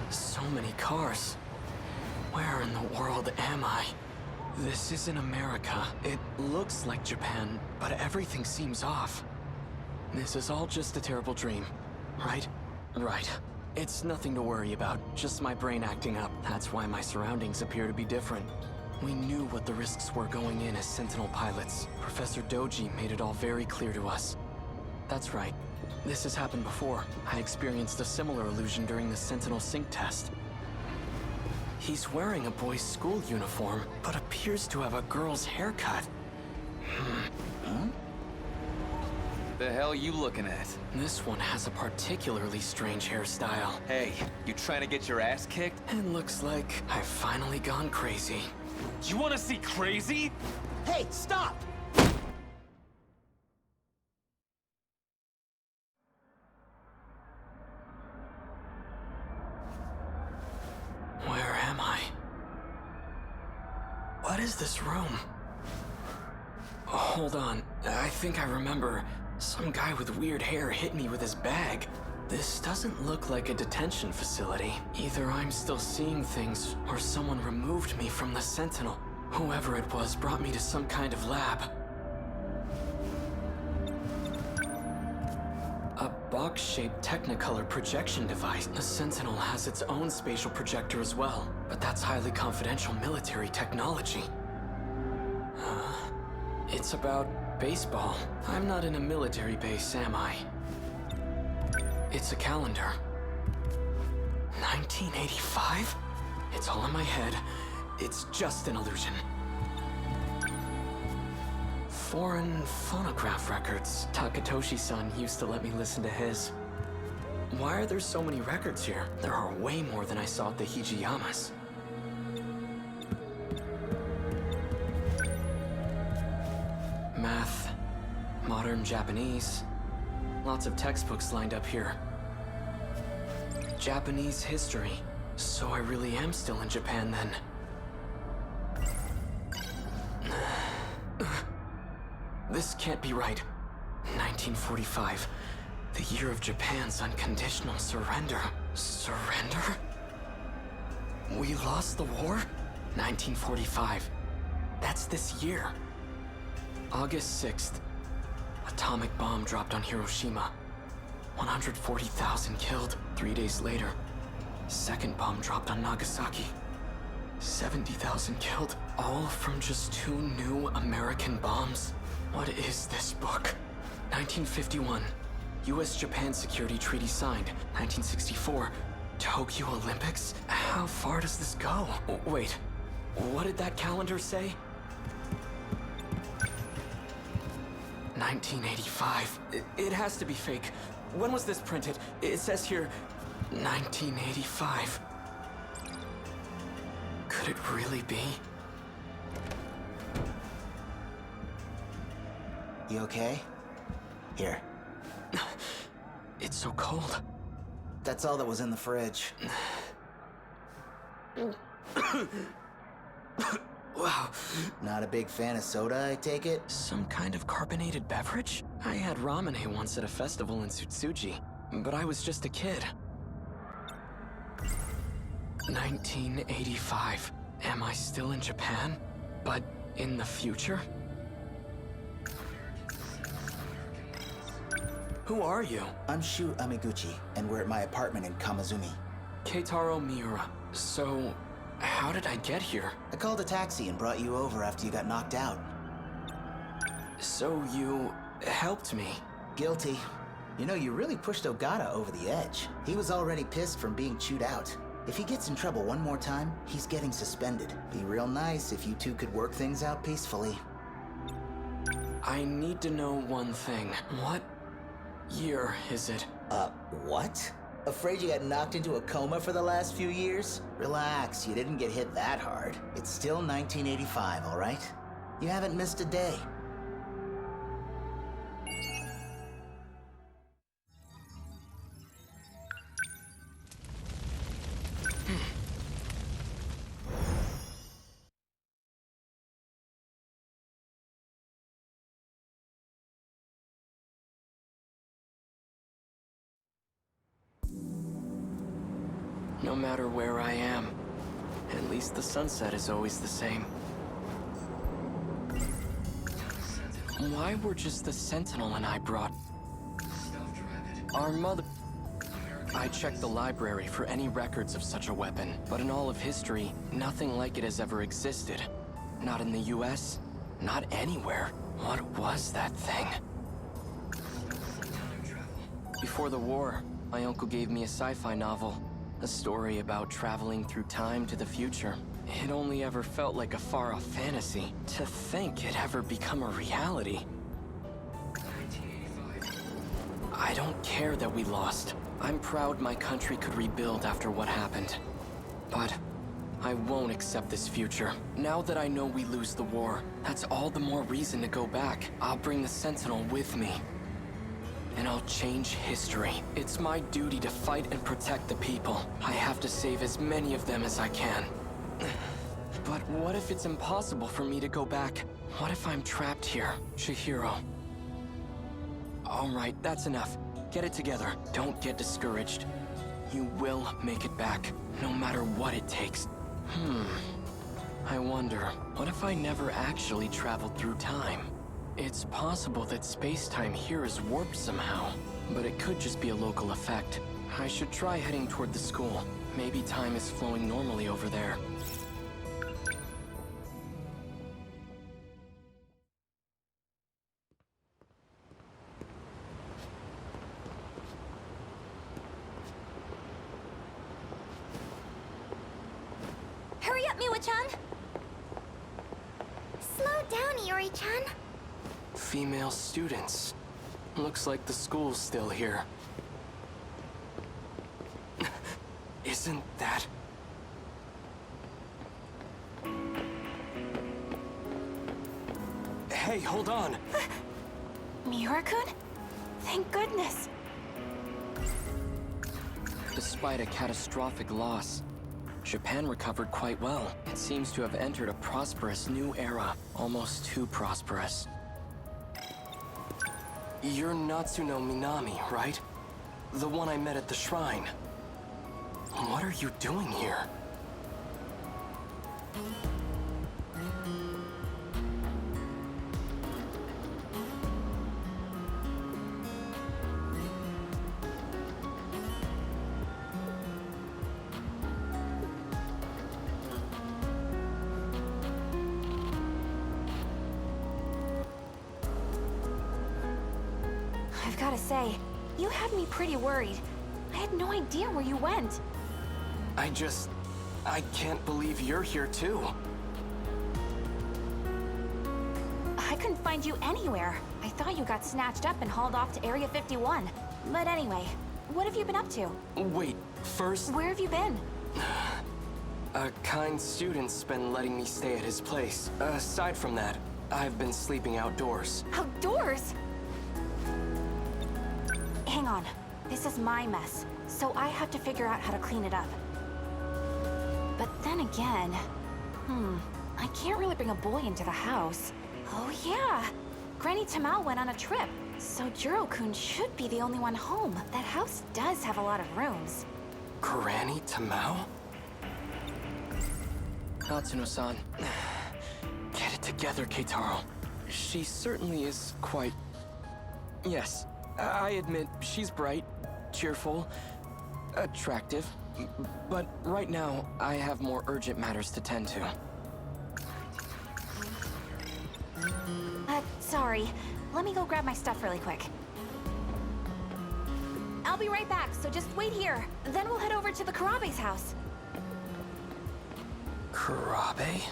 So many cars. Where in the world am I? This isn't America. It looks like Japan, but everything seems off. This is all just a terrible dream, right? Right. It's nothing to worry about, just my brain acting up. That's why my surroundings appear to be different. We knew what the risks were going in as Sentinel pilots. Professor Doji made it all very clear to us. That's right. This has happened before. I experienced a similar illusion during the Sentinel sync test. He's wearing a boy's school uniform, but appears to have a girl's haircut. Huh? The hell you looking at? This one has a particularly strange hairstyle. Hey, you trying to get your ass kicked? It looks like I've finally gone crazy. You wanna see crazy? Hey, stop! Where am I? What is this room? Oh, hold on. I think I remember. Some guy with weird hair hit me with his bag. This doesn't look like a detention facility. Either I'm still seeing things, or someone removed me from the Sentinel. Whoever it was brought me to some kind of lab. A box-shaped Technicolor projection device. The Sentinel has its own spatial projector as well, but that's highly confidential military technology. It's about baseball. I'm not in a military base, am I? It's a calendar. 1985? It's all in my head. It's just an illusion. Foreign phonograph records. Takatoshi-san used to let me listen to his. Why are there so many records here? There are way more than I saw at the Hijiyamas. Math, modern Japanese. Lots of textbooks lined up here. Japanese history. So I really am still in Japan then. This can't be right. 1945. The year of Japan's unconditional surrender. Surrender? We lost the war? 1945. That's this year. August 6th. Atomic bomb dropped on Hiroshima. 140,000 killed. 3 days later, second bomb dropped on Nagasaki. 70,000 killed. All from just 2 new American bombs. What is this book? 1951. US-Japan Security Treaty signed. 1964. Tokyo Olympics? How far does this go? Wait, what did that calendar say? 1985. It has to be fake. When was this printed? It says here, 1985. Could it really be? You okay? Here. It's so cold. That's all that was in the fridge. Wow. Not a big fan of soda, I take it? Some kind of carbonated beverage? I had ramen once at a festival in Tsutsuji, but I was just a kid. 1985. Am I still in Japan? But in the future? Who are you? I'm Shu Amiguchi, and we're at my apartment in Kamazumi. Keitaro Miura. So, how did I get here? I called a taxi and brought you over after you got knocked out. So you helped me? Guilty. You know, you really pushed Ogata over the edge. He was already pissed from being chewed out. If he gets in trouble one more time, he's getting suspended. Be real nice if you two could work things out peacefully. I need to know one thing. What year is it? What? Afraid you got knocked into a coma for the last few years? Relax, you didn't get hit that hard. It's still 1985, all right? You haven't missed a day. No matter where I am, at least the sunset is always the same. Why were just the Sentinel and I brought our mother? I checked the library for any records of such a weapon, but in all of history, nothing like it has ever existed. Not in the US, not anywhere. What was that thing? Before the war, my uncle gave me a sci-fi novel. A story about traveling through time to the future. It only ever felt like a far-off fantasy. To think it ever become a reality. I don't care that we lost. I'm proud my country could rebuild after what happened. But I won't accept this future. Now that I know we lose the war, that's all the more reason to go back. I'll bring the Sentinel with me. And I'll change history. It's my duty to fight and protect the people. I have to save as many of them as I can. But what if it's impossible for me to go back? What if I'm trapped here, Chihiro? All right, that's enough. Get it together. Don't get discouraged. You will make it back, no matter what it takes. I wonder, what if I never actually traveled through time? It's possible that space-time here is warped somehow, but it could just be a local effect. I should try heading toward the school. Maybe time is flowing normally over there. Hurry up, Miwa-chan! Slow down, Iori-chan. Female students. Looks like the school's still here. Isn't that... Hey, hold on! Miura-kun? Thank goodness. Despite a catastrophic loss, Japan recovered quite well. It seems to have entered a prosperous new era. Almost too prosperous. You're Natsuno Minami, right? The one I met at the shrine. What are you doing here? I've gotta say, you had me pretty worried. I had no idea where you went. I can't believe you're here too. I couldn't find you anywhere. I thought you got snatched up and hauled off to Area 51. But anyway, what have you been up to? Wait, first... Where have you been? A kind student's been letting me stay at his place. Aside from that, I've been sleeping outdoors. Outdoors? Hang on. This is my mess, so I have to figure out how to clean it up. But then again, I can't really bring a boy into the house. Oh yeah, Granny Tamao went on a trip, so Jiro-kun should be the only one home. That house does have a lot of rooms. Granny Tamao? Natsuno-san, get it together, Keitaro. She certainly is quite... Yes, I admit she's bright, cheerful, attractive, but right now I have more urgent matters to tend to. Sorry. Let me go grab my stuff really quick. I'll be right back, so just wait here. Then we'll head over to the Karabe's house. Karabe?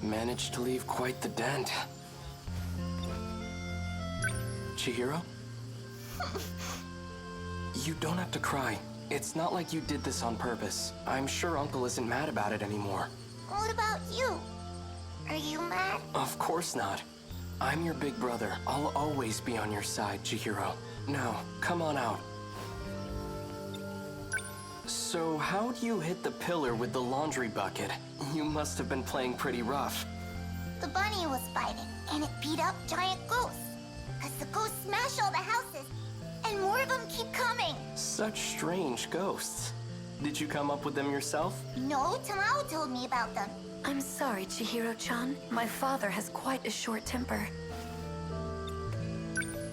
Managed to leave quite the dent. Chihiro? You don't have to cry. It's not like you did this on purpose. I'm sure Uncle isn't mad about it anymore. What about you? Are you mad? Of course not. I'm your big brother. I'll always be on your side, Chihiro. Now, come on out. So how'd you hit the pillar with the laundry bucket? You must have been playing pretty rough. The bunny was fighting, and it beat up giant ghosts. Cause the ghosts smash all the houses, and more of them keep coming. Such strange ghosts. Did you come up with them yourself? No, Tamao told me about them. I'm sorry, Chihiro-chan. My father has quite a short temper.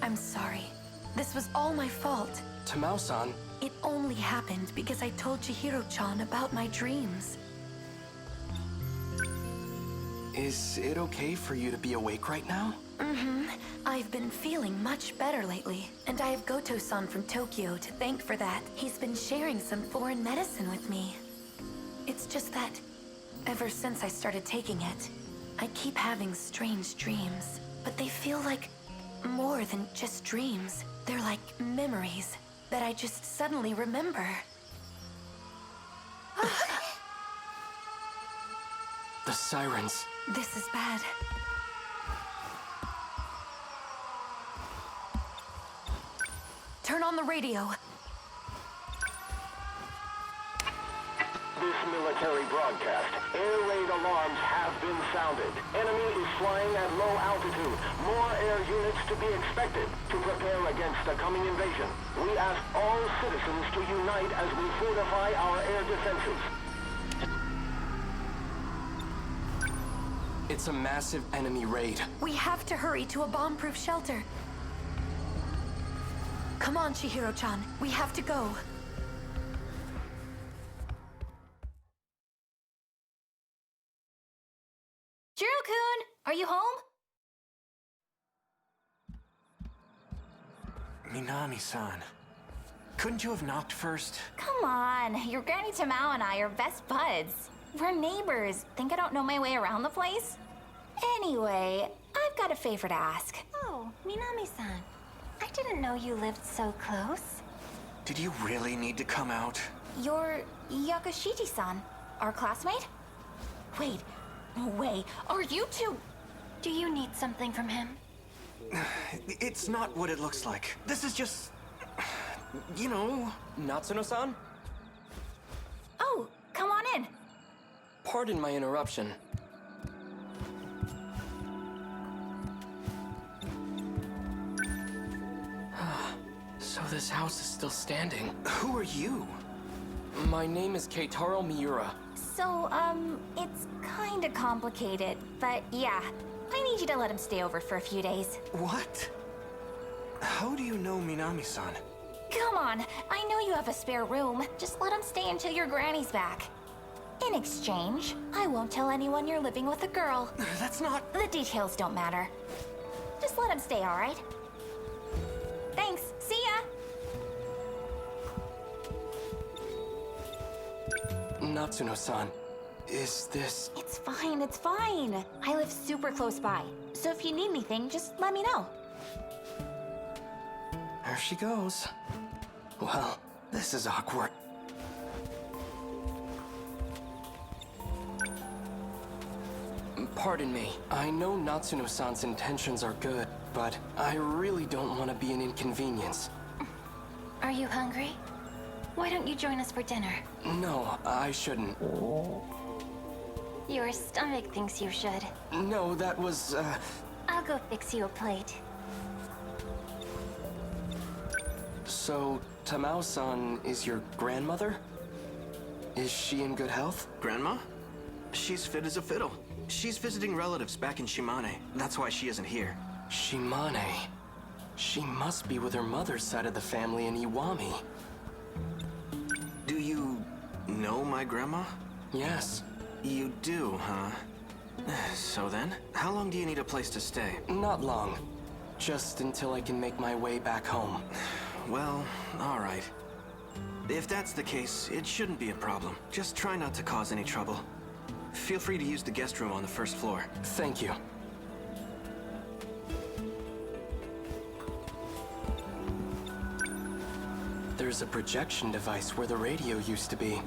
I'm sorry. This was all my fault. Tamao-san. It only happened because I told Chihiro-chan about my dreams. Is it okay for you to be awake right now? Mm-hmm. I've been feeling much better lately, and I have Goto-san from Tokyo to thank for that. He's been sharing some foreign medicine with me. It's just that, ever since I started taking it, I keep having strange dreams. But they feel like more than just dreams. They're like memories that I just suddenly remember. The sirens. This is bad. Turn on the radio. This military broadcast. Air raid alarms have been sounded. Enemy is flying at low altitude. More air units to be expected to prepare against a coming invasion. We ask all citizens to unite as we fortify our air defenses. It's a massive enemy raid. We have to hurry to a bomb-proof shelter. Come on, Chihiro-chan. We have to go. Jiro-kun, are you home? Minami-san. Couldn't you have knocked first? Come on, your Granny Tamao and I are best buds. We're neighbors. Think I don't know my way around the place? Anyway, I've got a favor to ask. Oh, Minami-san. I didn't know you lived so close. Did you really need to come out? You're Yakushiji-san, our classmate? Wait, no way. Are you two... Do you need something from him? It's not what it looks like. This is just... you know... Natsuno-san? Oh, come on in. Pardon my interruption. So this house is still standing. Who are you? My name is Keitaro Miura. So, it's kinda complicated, but yeah. I need you to let him stay over for a few days. What? How do you know Minami-san? Come on, I know you have a spare room. Just let him stay until your granny's back. In exchange, I won't tell anyone you're living with a girl. That's not... The details don't matter. Just let him stay, all right? Thanks. See ya! Natsuno-san, is this... It's fine, it's fine. I live super close by. So if you need anything, just let me know. There she goes. Well, this is awkward. Pardon me. I know Natsuno-san's intentions are good, but I really don't want to be an inconvenience. Are you hungry? Why don't you join us for dinner? No, I shouldn't. Your stomach thinks you should. No, that was, I'll go fix you a plate. So, Tamao-san is your grandmother? Is she in good health? Grandma? She's fit as a fiddle. She's visiting relatives back in Shimane. That's why she isn't here. Shimane. She must be with her mother's side of the family in Iwami. Do you know my grandma? Yes. You do, huh? So then, how long do you need a place to stay? Not long. Just until I can make my way back home. Well, all right. If that's the case, it shouldn't be a problem. Just try not to cause any trouble. Feel free to use the guest room on the first floor. Thank you. There's a projection device where the radio used to be.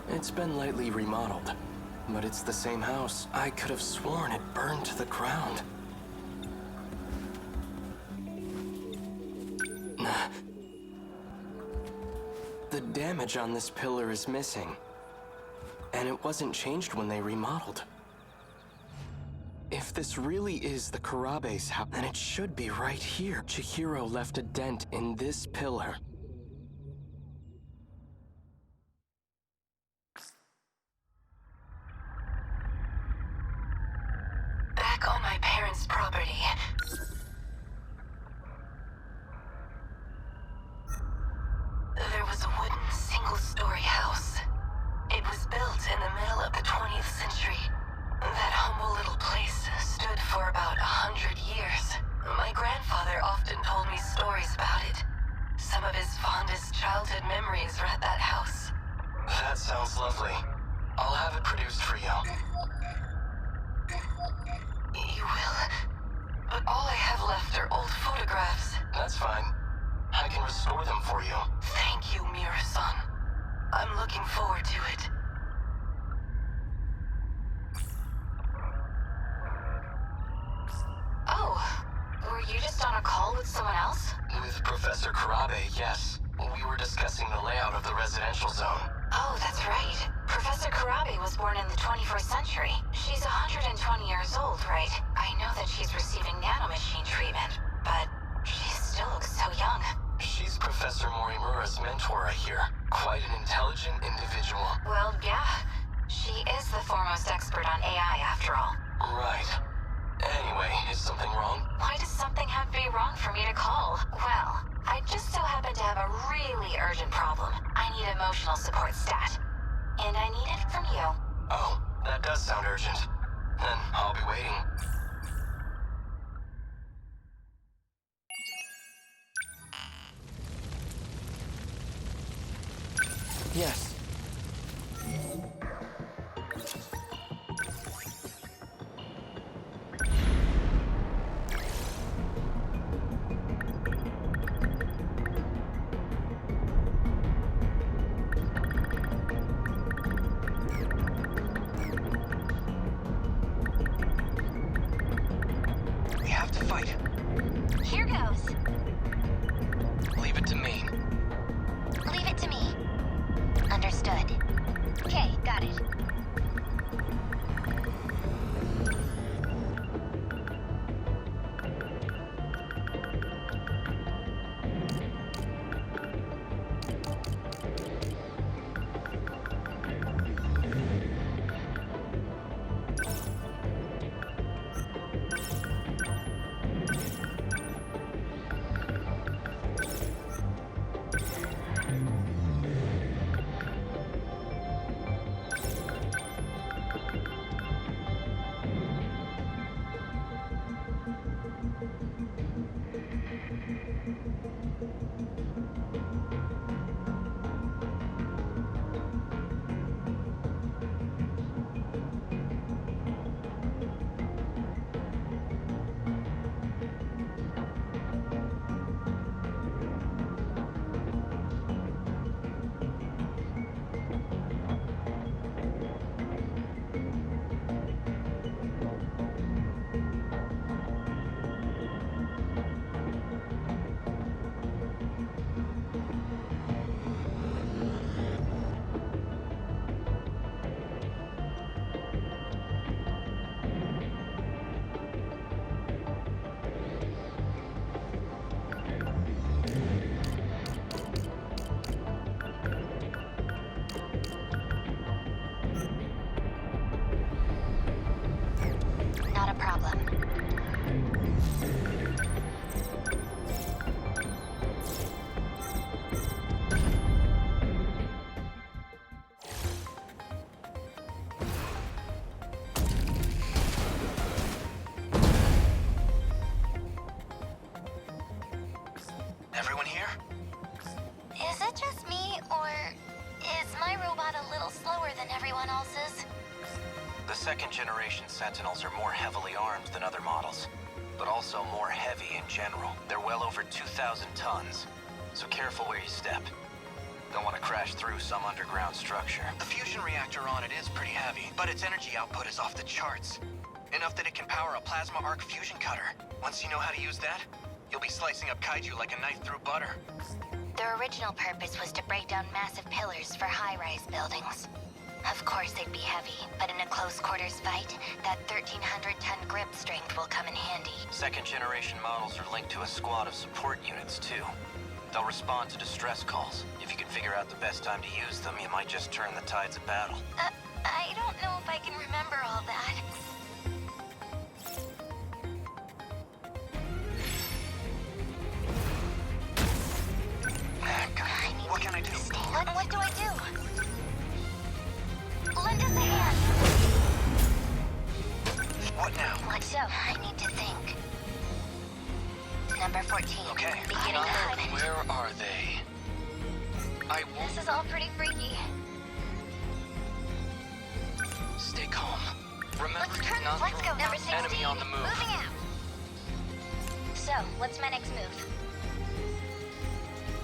It's been lightly remodeled, but it's the same house. I could have sworn it burned to the ground. The damage on this pillar is missing, and it wasn't changed when they remodeled. If this really is the Kurabe's house, then it should be right here. Chihiro left a dent in this pillar. Back on my parents' property. There was a wooden single-story house. It was built in the middle of the 20th century. That humble little place stood for about 100 years. My grandfather often told me stories about it. Some of his fondest childhood memories were at that house. That sounds lovely. I'll have it produced for you. You will? But all I have left are old photographs. That's fine. I can restore them for you. Thank you, Miura-san. I'm looking forward to it. Oh, were you just on a call with someone else? With Professor Kurabe, yes. We were discussing the layout of the residential zone. Oh, that's right. Professor Kurabe was born in the 21st century. She's 120 years old, right? I know that she's receiving nanomachine treatment, but she still looks so young. She's Professor Morimura's mentor, I hear. Quite an intelligent individual. Well, yeah. She is the foremost expert on AI, after all. Right. Anyway, is something wrong? Why does something have to be wrong for me to call? Well, I just so happen to have a really urgent problem. I need emotional support stat. And I need it from you. Oh, that does sound urgent. Then I'll be waiting. Yes. We have to fight. Here goes. Leave it to me. Leave it to me. Understood. Okay, got it. everyone else's? The second-generation Sentinels are more heavily armed than other models, but also more heavy in general. They're well over 2,000 tons, so careful where you step. Don't want to crash through some underground structure. The fusion reactor on it is pretty heavy, but its energy output is off the charts. Enough that it can power a plasma arc fusion cutter. Once you know how to use that, you'll be slicing up kaiju like a knife through butter. Their original purpose was to break down massive pillars for high-rise buildings. Of course they'd be heavy, but in a close-quarters fight, that 1,300-ton grip strength will come in handy. Second-generation models are linked to a squad of support units, too. They'll respond to distress calls. If you can figure out the best time to use them, you might just turn the tides of battle. I don't know if I can remember all that. What can I do? What do I do? Lend us a hand. What now? So, I need to think. Number 14. Okay. Beginning to happen. Where are they? I won't. This is all pretty freaky. Stay calm. Remember, Let's go. Number 16. Enemy on the move. Moving out. So, what's my next move?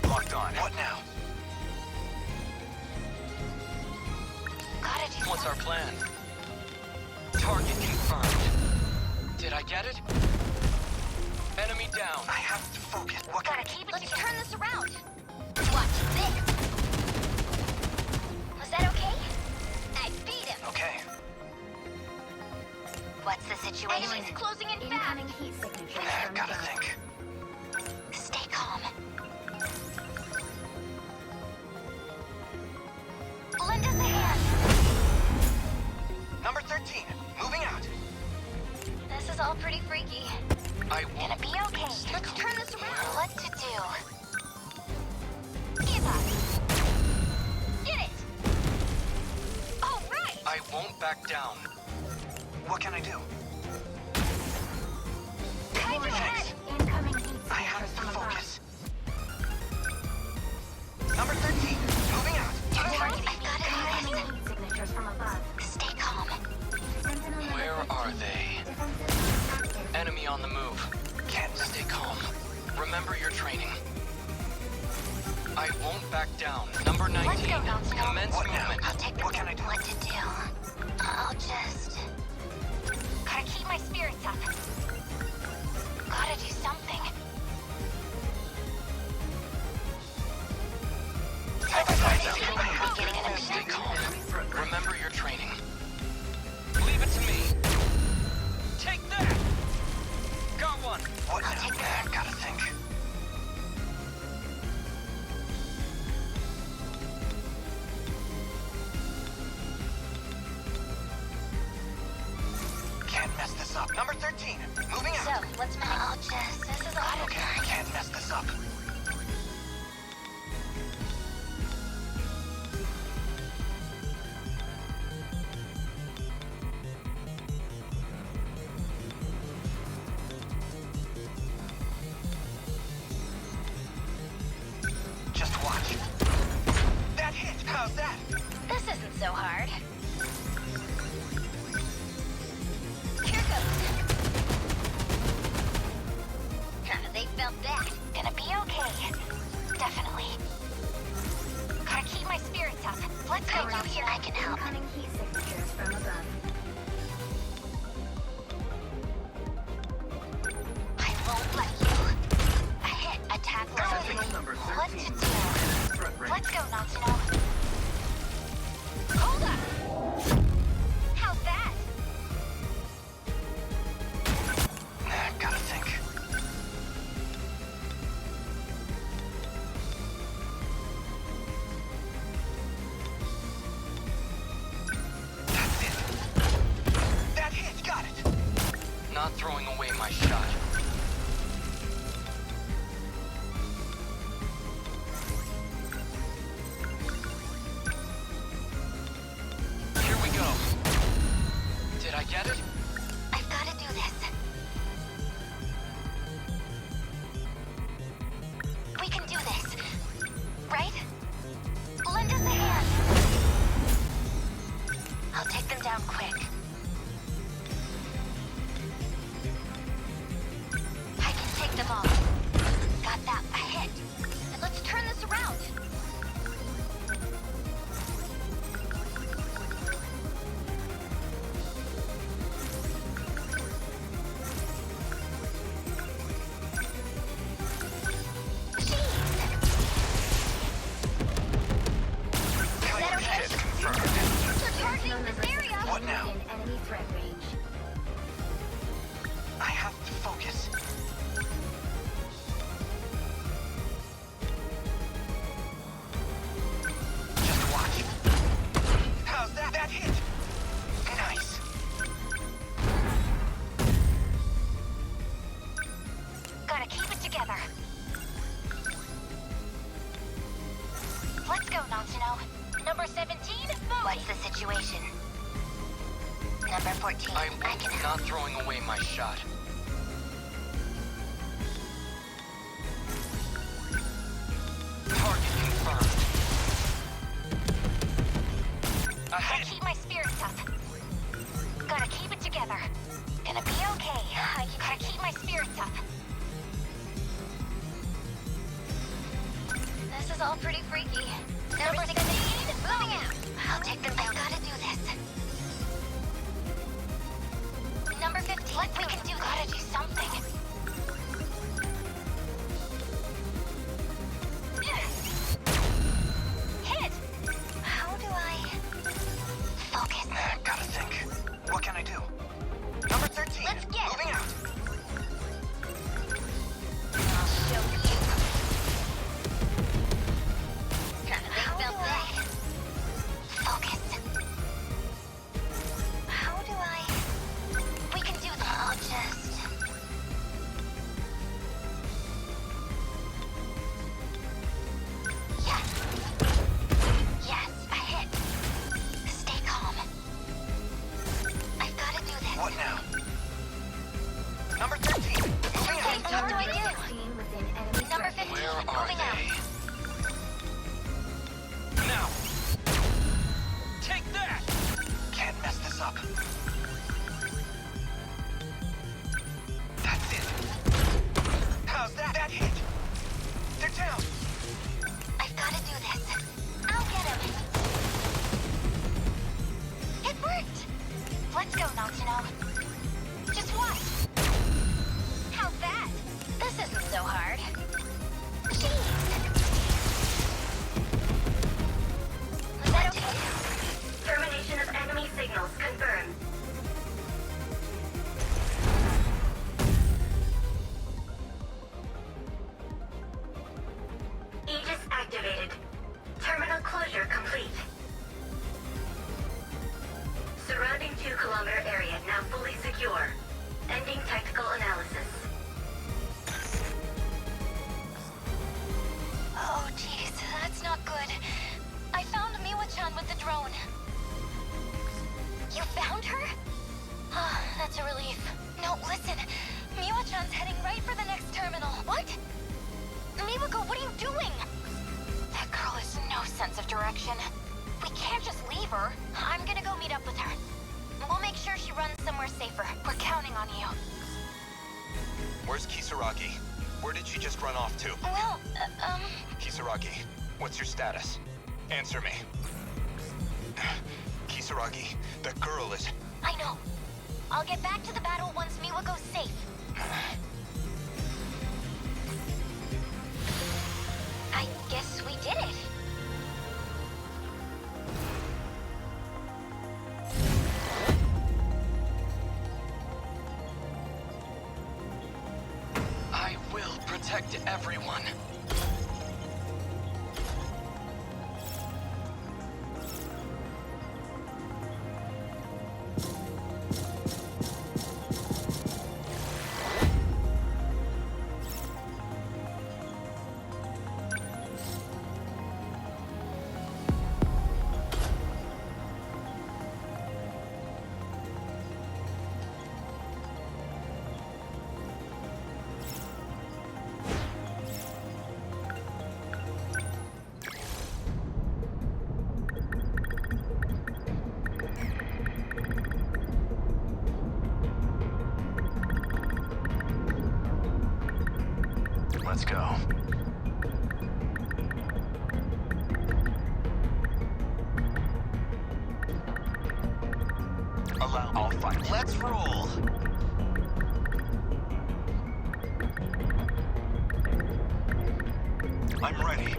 Locked on. What now? Gotta do What's our plan? Target confirmed. Did I get it? Enemy down. I have to focus. What can Gotta keep it. Let's turn this around. Watch this. Was that okay? I beat him. Okay. What's the situation? Enemies closing in fast. Incoming heat signatures from Gotta above. think. Stay calm. Lend us a hand. Number 13. Moving out. This is all pretty freaky. I Gonna won't. be okay. Let's turn this around. What to do? Give up. Get it. All right. I won't back down. What can I do? Kaiju ahead. Incoming heat I have signatures to from above. focus. Number 13. Moving out. Target. I gotta do Incoming heat signatures from above. this. Stay calm. Sentinel number Where 13. are they? Defensive mode active. Enemy on the move. Can't Stay calm. Remember your training. I won't back down. Number 19. Let's go, Nelson. Commence What now? movement. I'll take the What can I do? What to do? I'll just... Gotta keep my spirits up. Gotta do something. Beginning an Stay attack. calm. Remember your training. Leave it to me. Take that! Got one. What now? Gotta think. Can't mess this up. Number 13. Moving out. So, what's my... I'll just... This is all Okay, can't mess this up. Just watch. That hit. How's that? This isn't so hard. Here goes. They felt that. Gonna be okay. Definitely. Gotta keep my spirits up. Let's go, Lucy. I can help. Incoming heat signatures from above. I won't let you. A hit. Attack level 3. What to do? Let's go, Natsuno. Hold up! How's that? Gotta think. That's it. That hit. Got it. Not throwing away my shot. Here we go. Did I get it? I've gotta do this. We can do this. Right? Lend us a hand. I'll take them down quick. I can take them all. Got that. A hit. Let's turn this around. What now? Enemy threat range. I have to focus. Just watch. How's that? That hit? Nice. Gotta keep it together. Let's go, Natsuno. Number 17, what's the situation? Number 14, I'm not throwing away my shot. Target confirmed. Gotta keep my spirits up. Gotta keep it together. Gonna be okay. I gotta keep my spirits up. This is all pretty freaky. Number 16, moving out. I'll take them down. I gotta do this. Number 15, we can do. Gotta do something. Hit! How do I focus? Gotta think. What can I do? Number 13. Let's get moving out. I'll show you. How do I focus? How do I? We can do that. I'll just. Yes. Yes, a hit. Stay calm. I've gotta do this. What now? Number 13. Moving out. What do I do? Number 15, Where are moving out. they? Now. Take that. Can't mess this up. That's it. How's that? That hit. They're down. I've gotta do this. I'll get him. It worked. Let's go, Natsuno. Just watch. How's that? This isn't so hard. Jeez. Was that okay? Termination of enemy signals confirmed. Aegis activated. Terminal closure complete. Surrounding 2-kilometer area now fully secure. Ending technical analysis. Oh, jeez, that's not good. I found Miwa-chan with the drone. You found her? Ah, that's a relief. No, listen. Miwa-chan's heading right for the next terminal. What? Miwako, what are you doing? That girl has no sense of direction. We can't just leave her. I'm gonna go meet up with her. We'll make sure she runs somewhere safer. We're counting on you. Where's Kisaragi? Where did she just run off to? Well, Kisaragi, what's your status? Answer me. Kisaragi, that girl is... I know. I'll get back to the battle once Miwako's safe. I guess we did it. I will protect everyone. Let's go. I'll fight. Let's roll. I'm ready.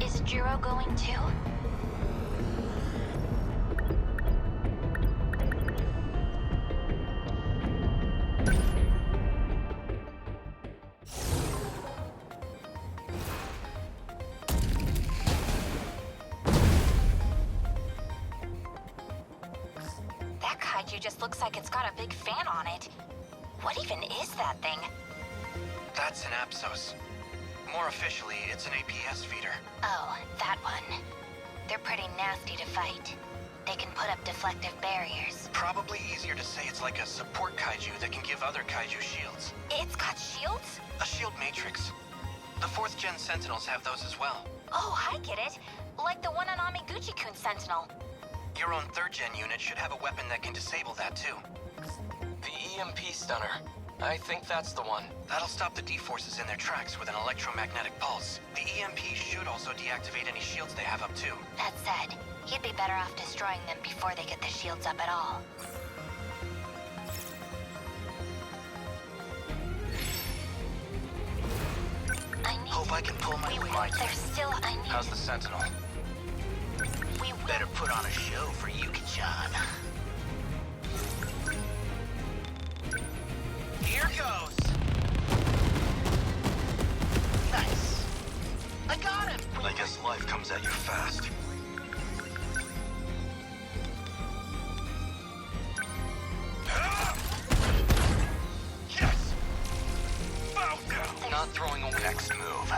Is Jiro going too? That kaiju just looks like it's got a big fan on it. What even is that thing? That's an Apsos. More officially, it's an APS feeder. Oh, that one. They're pretty nasty to fight. They can put up deflective barriers. Probably easier to say it's like a support kaiju that can give other kaiju shields. It's got shields? A shield matrix. The 4th gen Sentinels have those as well. Oh, I get it. Like the one on Amiguchi-kun's Sentinel. Your own 3rd gen unit should have a weapon that can disable that too. The EMP stunner. I think that's the one. That'll stop the D-forces in their tracks with an electromagnetic pulse. The EMP should also deactivate any shields they have up too. That said, you'd be better off destroying them before they get the shields up at all. Hope I can pull my weight. There's still... How's the Sentinel? We will... Better put on a show for Yuki-chan. Here goes. Nice. I got him. I guess life comes at you fast. Yes. Bow down. Not throwing away. Next move.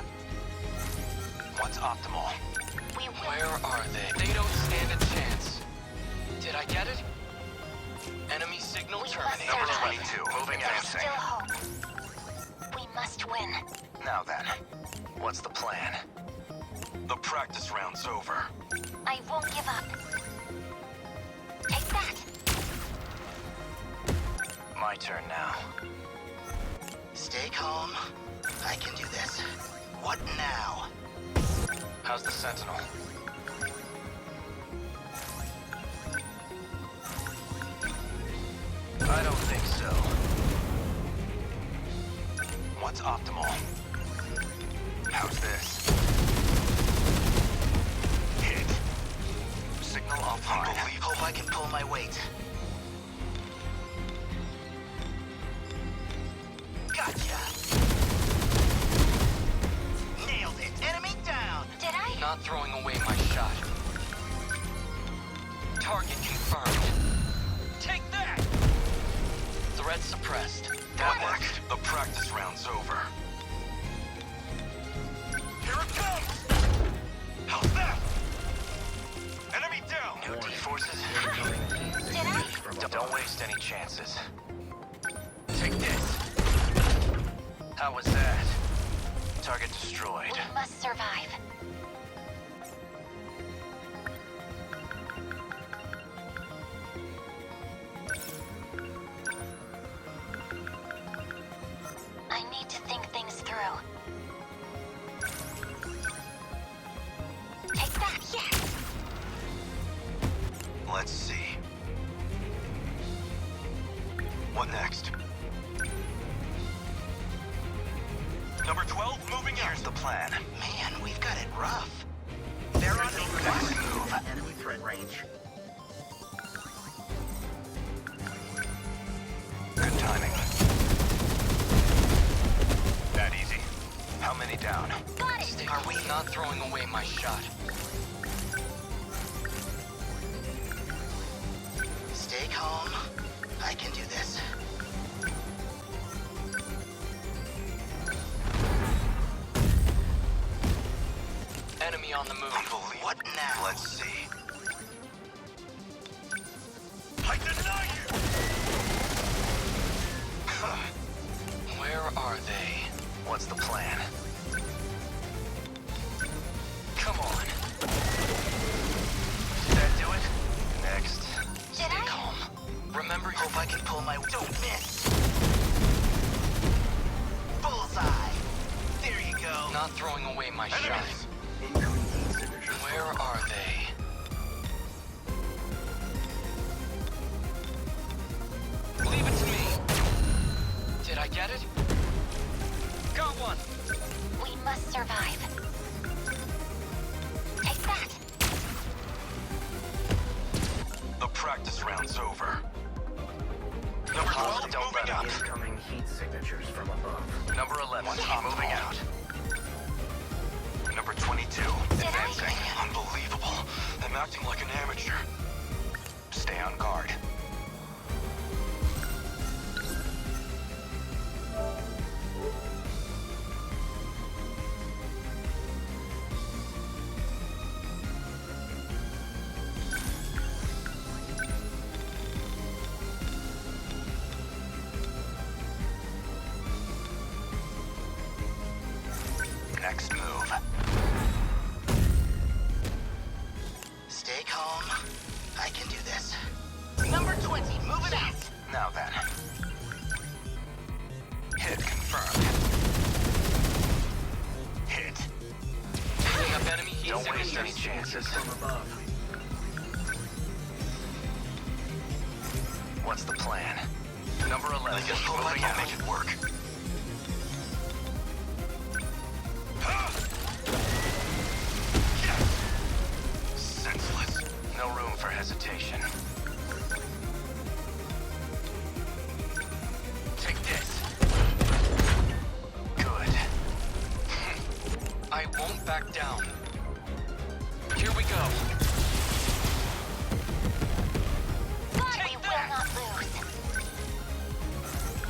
What's optimal? Where are they? They don't stand a chance. Did I get it? Enemy signal terminated. Number 22. Moving There's anything. still hope. We must win. Now then, what's the plan? The practice round's over. I won't give up. Take that! My turn now. Stay calm. I can do this. What now? How's the Sentinel? I don't think so. What's optimal? How's this? Hit. Signal offline. Hope I can pull my weight. Gotcha. Nailed it. Enemy down. Did I? Not throwing away my shot. Target confirmed. Take that! Threat suppressed. What next? The practice round's over. Here it comes! How's that? Enemy down! No D-forces? Did I? Don't waste any chances. Take this. How was that? Target destroyed. We must survive. I need to think things through. Take that, yes! Let's see. What next? Number 12, moving out. Here's the plan. Man, we've got it rough. They're on the Next move. enemy threat range. Good timing. That easy. How many down? Got it! Are we not throwing away my shot? Stay calm. I can do this. Enemy on the move. What now? Let's see. I deny you! Where are they? What's the plan? Come on. Did that do it? Next. Did I? Calm. not throwing away my shine. Where are they? Leave it to me. Did I get it? Got one. We must survive. Take that. The practice round's over. Number 12, Don't moving let out. incoming heat signatures from above. Number 11, moving out. Number 22, advancing. Unbelievable. I'm acting like an amateur. Stay on guard. Next move. Stay calm. I can do this. Number 20, moving out. Now then. Hit confirmed. Hit. Picking up enemy heat Don't waste any signatures. chances. From above. What's the plan? Number 11, moving out. Make it work. Senseless. No room for hesitation. Take this. Good. I won't back down. Here we go. But we will not lose.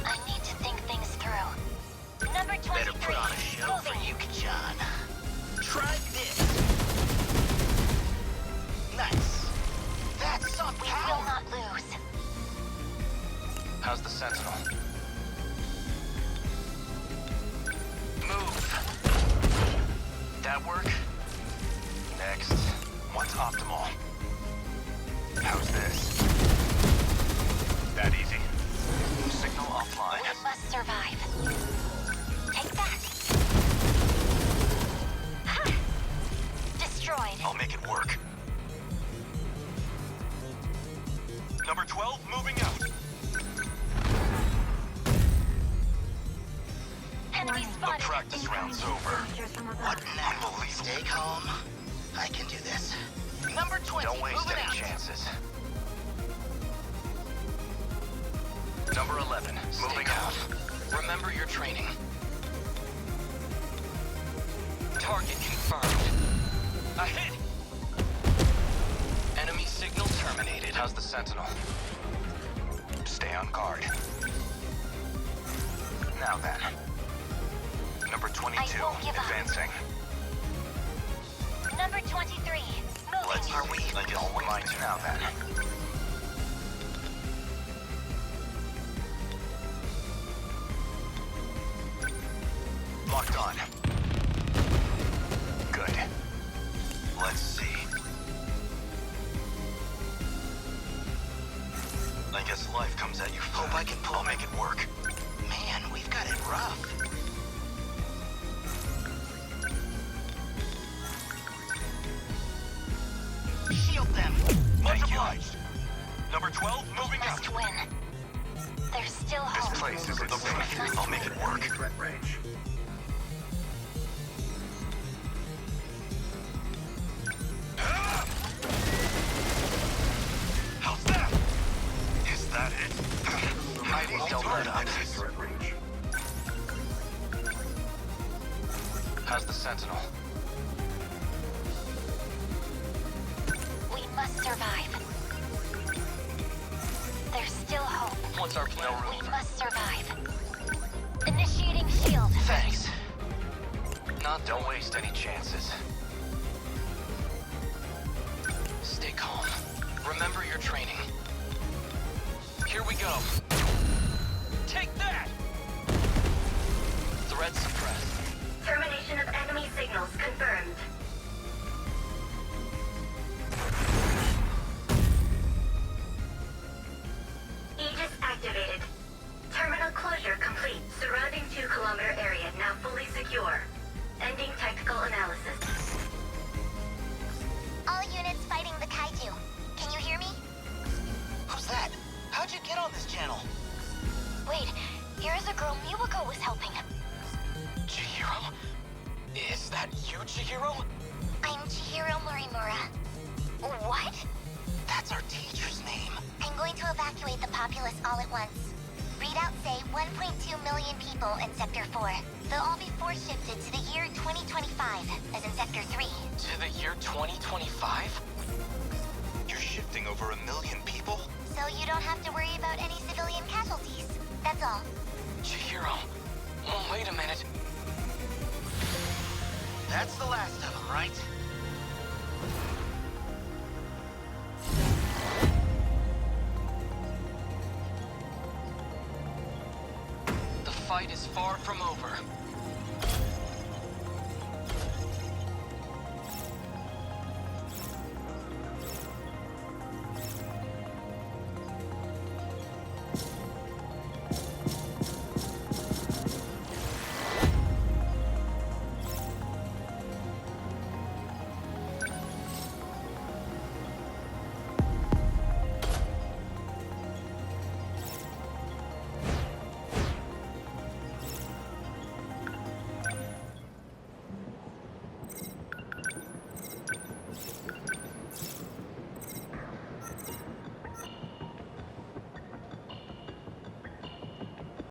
I need to think things through. Number 23. Better put on a show for moving. you, John. Try this. Nice. That's some We power. will not lose. How's the Sentinel? Move. That work? Next. What's optimal? How's this? That easy. Signal offline. We must survive. Take that. Ha! Destroyed. I'll make it work. Number 12, moving out. Enemy The spotted. practice round's over. What an unbelievable. Stay calm. I can do this. Number 20, Don't waste moving any out. chances. Number 11, Stay moving calm. out. Remember your training. Target confirmed. A hit! Enemy signal terminated. How's the Sentinel? Stay on guard. Now then. Number 22, I won't give up. advancing. Number 23. Moving. Let's are we? Don't mind now then. Locked on. Good. Let's see. I guess life comes at you. Hope I can pull. I'll make it work. Man, we've got it rough. Shield them. Much obliged. Number 12, moving out. Must win. There's still This hope. place isn't safe. I'll make it work. Threat range. How's that? Is that it? I don't let up. Threat range. How's the Sentinel? We must survive. There's still hope. What's our plan? We must survive. Initiating shield. Thanks. Not Don't waste any chances. Stay calm. Remember your training. Here we go. Take that! Threat suppressed. Termination of enemy signals confirmed. Aegis activated. Terminal closure complete. Surrounding 2-kilometer area now fully secure. Ending Is that you, Chihiro? I'm Chihiro Morimura. What? That's our teacher's name. I'm going to evacuate the populace all at once. Readouts say 1.2 million people in Sector 4. They'll all be force shifted to the year 2025, as in Sector 3. To the year 2025? You're shifting over 1 million people? So you don't have to worry about any civilian casualties. That's all. Chihiro, wait a minute. That's the last of them, right? The fight is far from over.